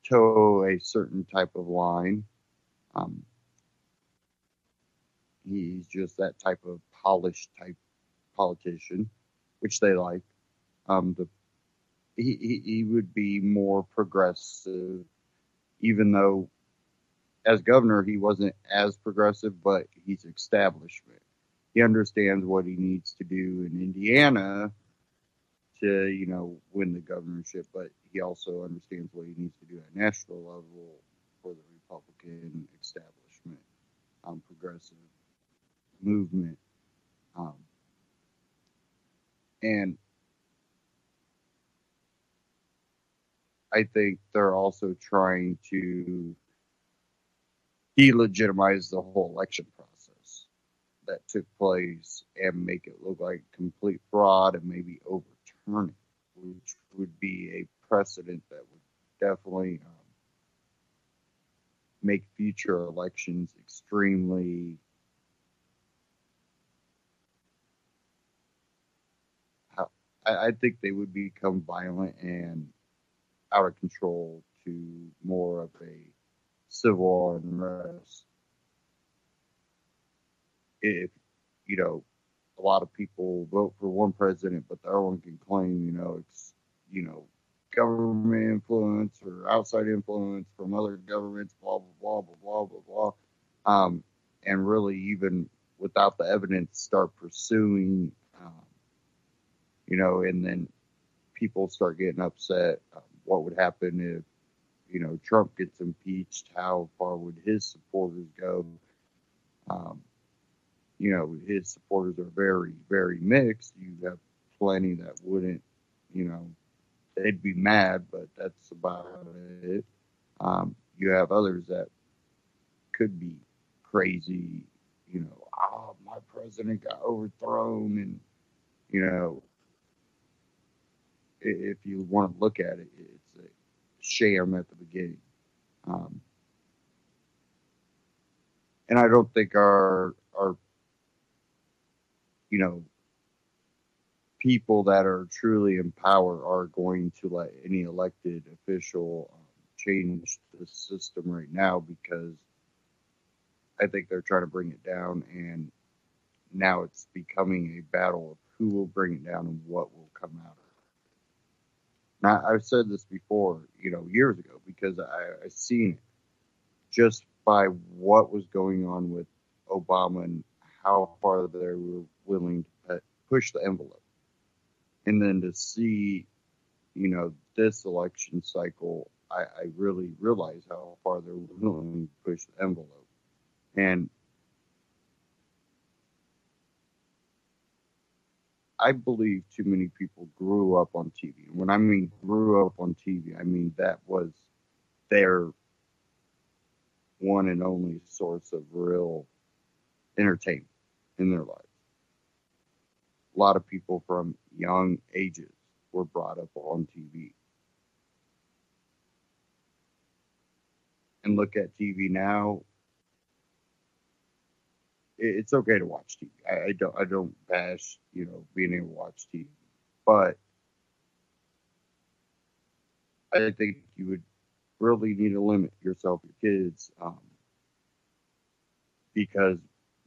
[SPEAKER 2] toe a certain type of line. He's just that type of polished type politician, which they like. He would be more progressive, even though as governor he wasn't as progressive, but he's establishment. He understands what he needs to do in Indiana to, win the governorship, but he also understands what he needs to do at national level for the Republican establishment, progressive movement. And I think they're also trying to delegitimize the whole election process that took place and make it look like complete fraud and maybe overturn it, which would be a precedent that would definitely make future elections extremely I think they would become violent and out of control to more of a civil unrest. If, a lot of people vote for one president, but the other one can claim, it's, government influence or outside influence from other governments, blah, blah, blah, blah, blah, blah, blah. And really, even without the evidence, start pursuing, and then people start getting upset. What would happen if, Trump gets impeached? How far would his supporters go? His supporters are very, very mixed. You have plenty that wouldn't, they'd be mad, but that's about it. You have others that could be crazy, my president got overthrown. And, if you want to look at it, it's a sham at the beginning. Um, and I don't think our you know, people that are truly in power are going to let any elected official change the system right now, because I think they're trying to bring it down, and now it's becoming a battle of who will bring it down and what will come out of it. Now, I've said this before, years ago, because I've seen it just by what was going on with Obama and how far they were willing to push the envelope. And then to see, this election cycle, I really realize how far they're willing to push the envelope. And I believe too many people grew up on TV. And when I mean grew up on TV, I mean that was their one and only source of real entertainment in their lives. A lot of people from young ages were brought up on TV. And look at TV now. It's okay to watch TV. I don't bash, being able to watch TV. But I think you would really need to limit yourself, your kids, because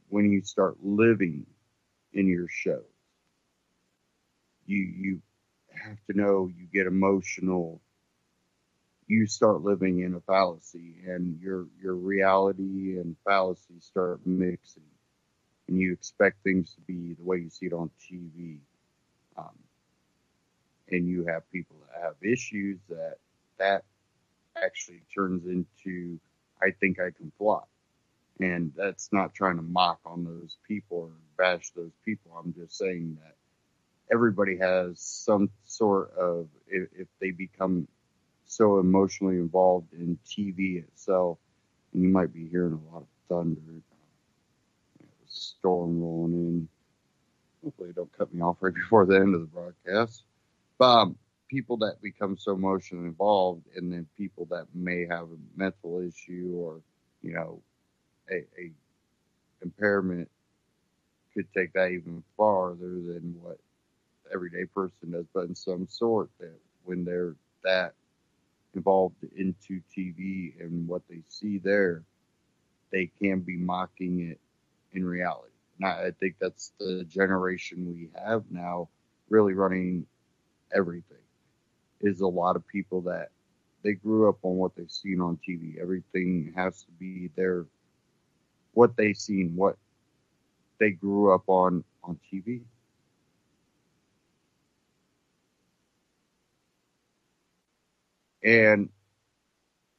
[SPEAKER 2] when you start living in your shows, you have to know, you get emotional, you start living in a fallacy, and your reality and fallacy start mixing, and you expect things to be the way you see it on TV. And you have people that have issues that actually turns into, I think I can fly. And that's not trying to mock on those people or bash those people. I'm just saying that everybody has some sort of, if they become so emotionally involved in TV itself, and you might be hearing a lot of thunder, storm rolling in. Hopefully, don't cut me off right before the end of the broadcast. But people that become so emotionally involved, and then people that may have a mental issue or, a impairment, could take that even farther than what the everyday person does. But in some sort, that when they're that involved into TV and what they see there, they can be mocking it in reality. And I think that's the generation we have now, really running everything, is a lot of people that they grew up on what they've seen on TV. Everything has to be what they seen, what they grew up on TV. And,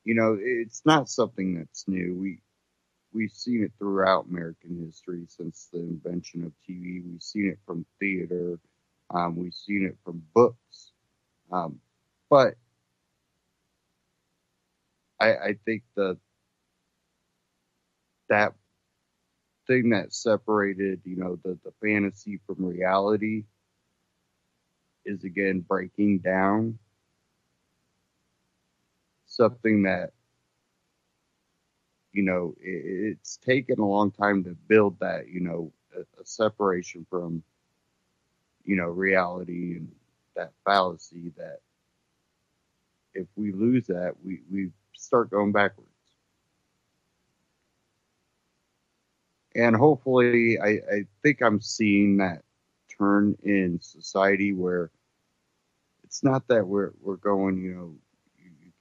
[SPEAKER 2] it's not something that's new. We've seen it throughout American history since the invention of TV. We've seen it from theater. We've seen it from books. But I think that thing that separated, the fantasy from reality is, again, breaking down. Something that, it's taken a long time to build that, a separation from, reality, and that fallacy, that if we lose that, we start going backwards. And hopefully, I think I'm seeing that turn in society, where it's not that we're going, you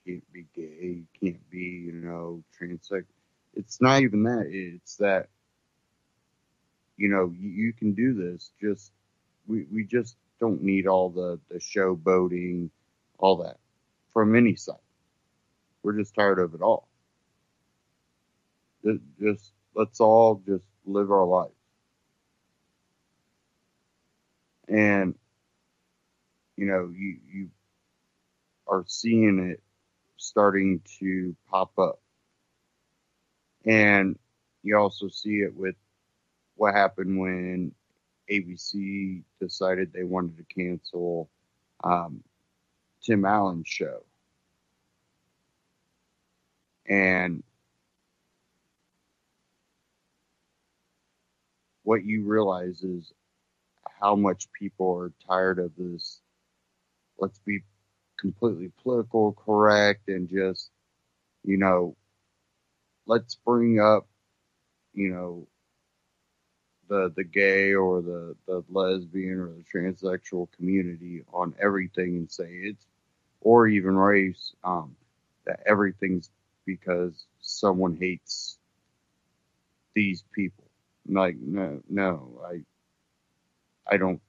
[SPEAKER 2] can't be gay, you can't be, transex. It's not even that. It's that, you can do this. Just we just don't need all the showboating, all that from any side. We're just tired of it all. Just let's all just live our life. And you are seeing it starting to pop up. And you also see it with what happened when ABC decided they wanted to cancel Tim Allen's show. And what you realize is how much people are tired of this, let's be completely political correct and just, you know, let's bring up, you know, the gay or the lesbian or the transsexual community on everything and say it's, or even race, that everything's because someone hates these people. Like, no, I don't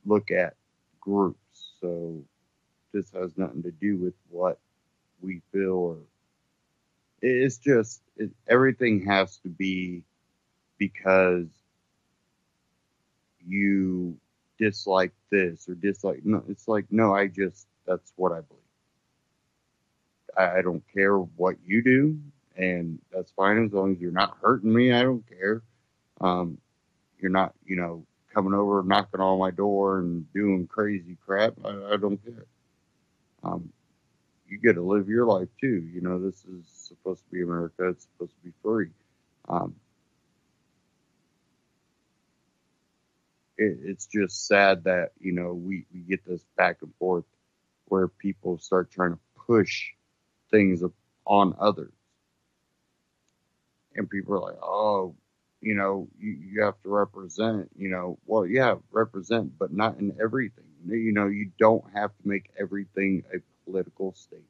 [SPEAKER 2] look at groups. So this has nothing to do with what we feel, or it's just everything has to be because you dislike this or dislike. No, it's like, no, that's what I believe. I don't care what you do, and that's fine as long as you're not hurting me. I don't care. You're not, coming over, knocking on my door and doing crazy crap. I don't care. You get to live your life too. This is supposed to be America. It's supposed to be free. It's just sad that, we get this back and forth where people start trying to push things on others. And people are like, oh, you have to represent, well, yeah, represent, but not in everything. You don't have to make everything a political statement.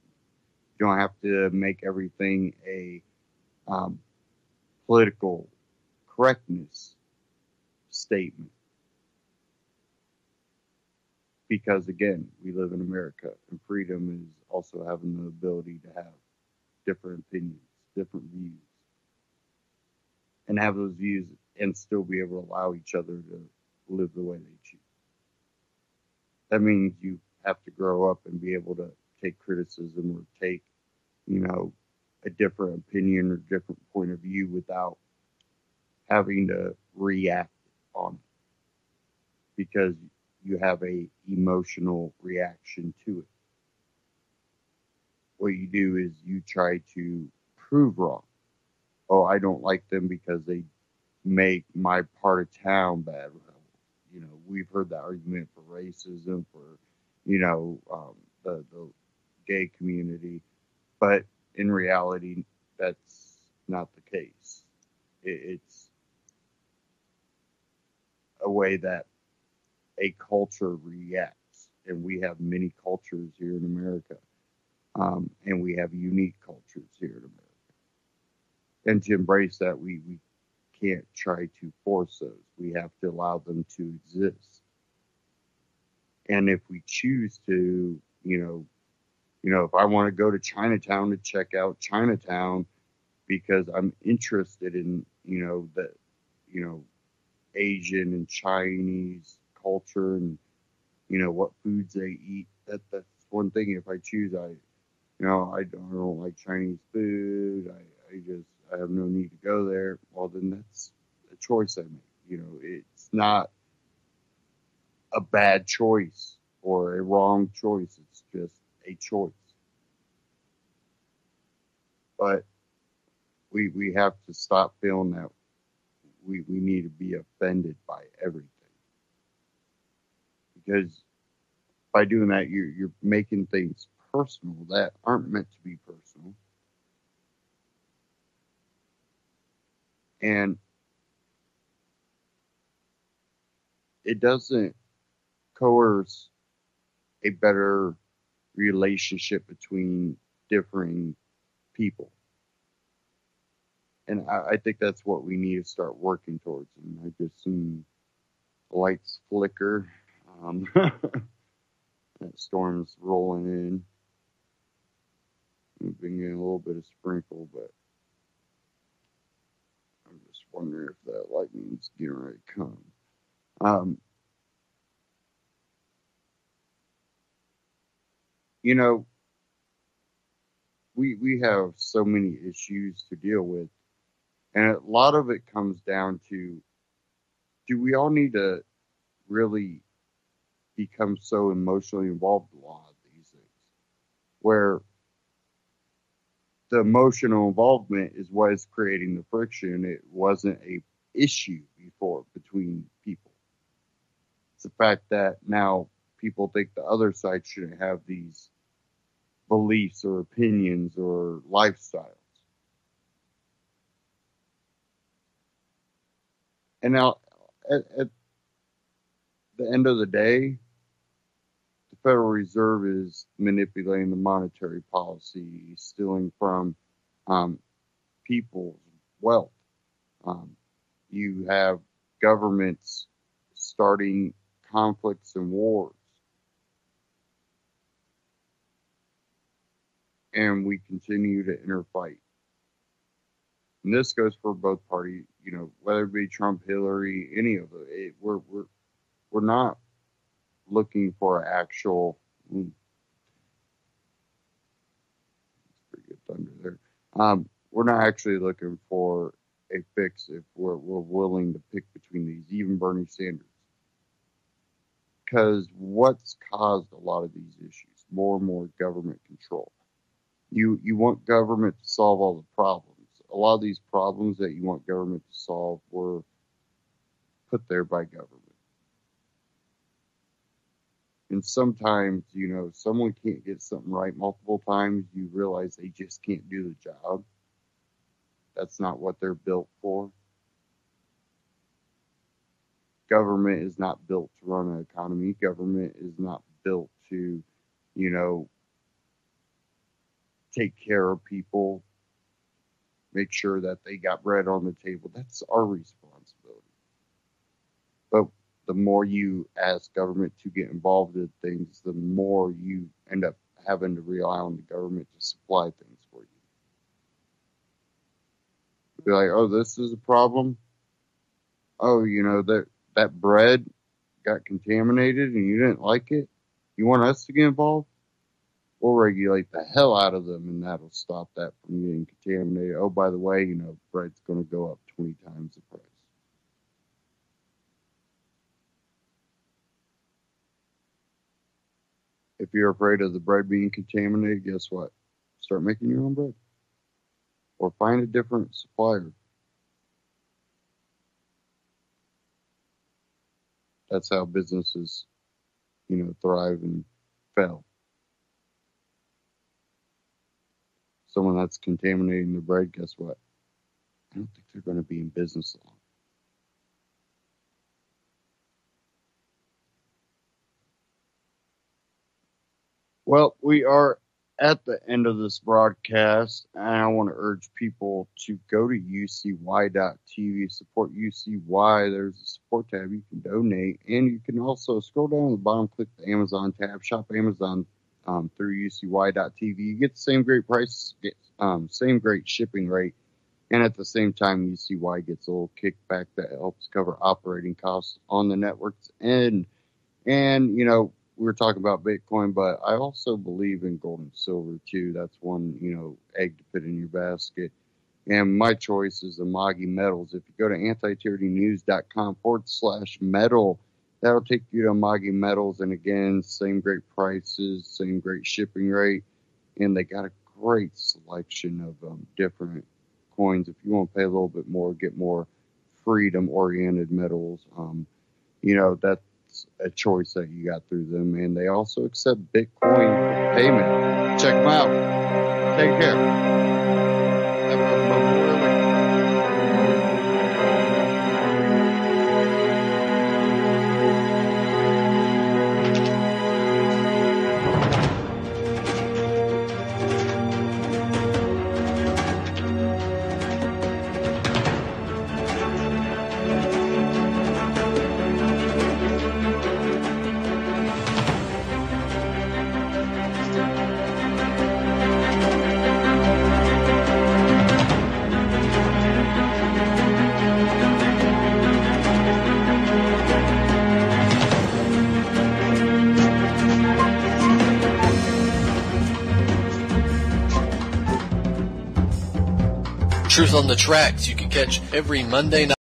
[SPEAKER 2] You don't have to make everything a political correctness statement. Because, again, we live in America, and freedom is also having the ability to have different opinions, different views, and have those views and still be able to allow each other to live the way they choose. That means you have to grow up and be able to take criticism or take, a different opinion or different point of view without having to react on it, because you have a emotional reaction to it. What you do is you try to prove wrong. Oh, I don't like them because they make my part of town bad. We've heard that argument for racism, for, the gay community. But in reality, that's not the case. It's a way that a culture reacts. And we have many cultures here in America. And we have unique cultures here in America. And to embrace that, we can't try to force those. We have to allow them to exist. And if we choose to, if I want to go to Chinatown to check out Chinatown because I'm interested in, Asian and Chinese culture and, what foods they eat, that's one thing. If I choose, I don't like Chinese food. I have no need to go there. Well, then that's a choice I make. It's not a bad choice or a wrong choice. It's just a choice. But we have to stop feeling that we need to be offended by everything. Because by doing that, you're making things personal that aren't meant to be personal. And it doesn't coerce a better relationship between differing people. And I think that's what we need to start working towards. And I just seen lights flicker. That storm's rolling in. We've been getting a little bit of sprinkle, but I'm just wondering if that lightning's getting ready to come. We have so many issues to deal with, and a lot of it comes down to, do we all need to really become so emotionally involved in a lot of these things, where the emotional involvement is what is creating the friction. It wasn't a issue before between people. It's the fact that now people think the other side shouldn't have these beliefs or opinions or lifestyles. And now, at the end of the day, the Federal Reserve is manipulating the monetary policy, stealing from people's wealth. You have governments starting conflicts and wars. And we continue to interfight. And this goes for both parties, whether it be Trump, Hillary, any of it. We're not looking for actual. Pretty good thunder there. We're not actually looking for a fix if we're willing to pick between these, even Bernie Sanders. Because what's caused a lot of these issues? More and more government control. You want government to solve all the problems. A lot of these problems that you want government to solve were put there by government. And sometimes, someone can't get something right multiple times. You realize they just can't do the job. That's not what they're built for. Government is not built to run an economy. Government is not built to, take care of people, make sure that they got bread on the table. That's our responsibility. But the more you ask government to get involved in things, the more you end up having to rely on the government to supply things for you. Be like, oh, this is a problem. Oh, that bread got contaminated and you didn't like it. You want us to get involved? We'll regulate the hell out of them, and that'll stop that from getting contaminated. Oh, by the way, bread's going to go up 20 times the price. If you're afraid of the bread being contaminated, guess what? Start making your own bread. Or find a different supplier. That's how businesses, thrive and fail. Someone that's contaminating the bread, guess what? I don't think they're going to be in business long. Well, we are at the end of this broadcast, and I want to urge people to go to ucy.tv, support UCY. There's a support tab. You can donate, and you can also scroll down to the bottom, click the Amazon tab, shop Amazon through ucy.tv. You get the same great price, same great shipping rate, and at the same time, UCY gets a little kickback that helps cover operating costs on the networks. And we were talking about Bitcoin, but I also believe in gold and silver too. That's one, egg to put in your basket. And my choice is Amagi Metals. If you go to antityrannynews.com/metal, that'll take you to Amagi Metals. And again, same great prices, same great shipping rate. And they got a great selection of different coins. If you want to pay a little bit more, get more freedom-oriented metals, that's a choice that you got through them. And they also accept Bitcoin payment. Check them out. Take care. Have a Memorial Day.
[SPEAKER 10] Truth on the Tracks you can catch every Monday night.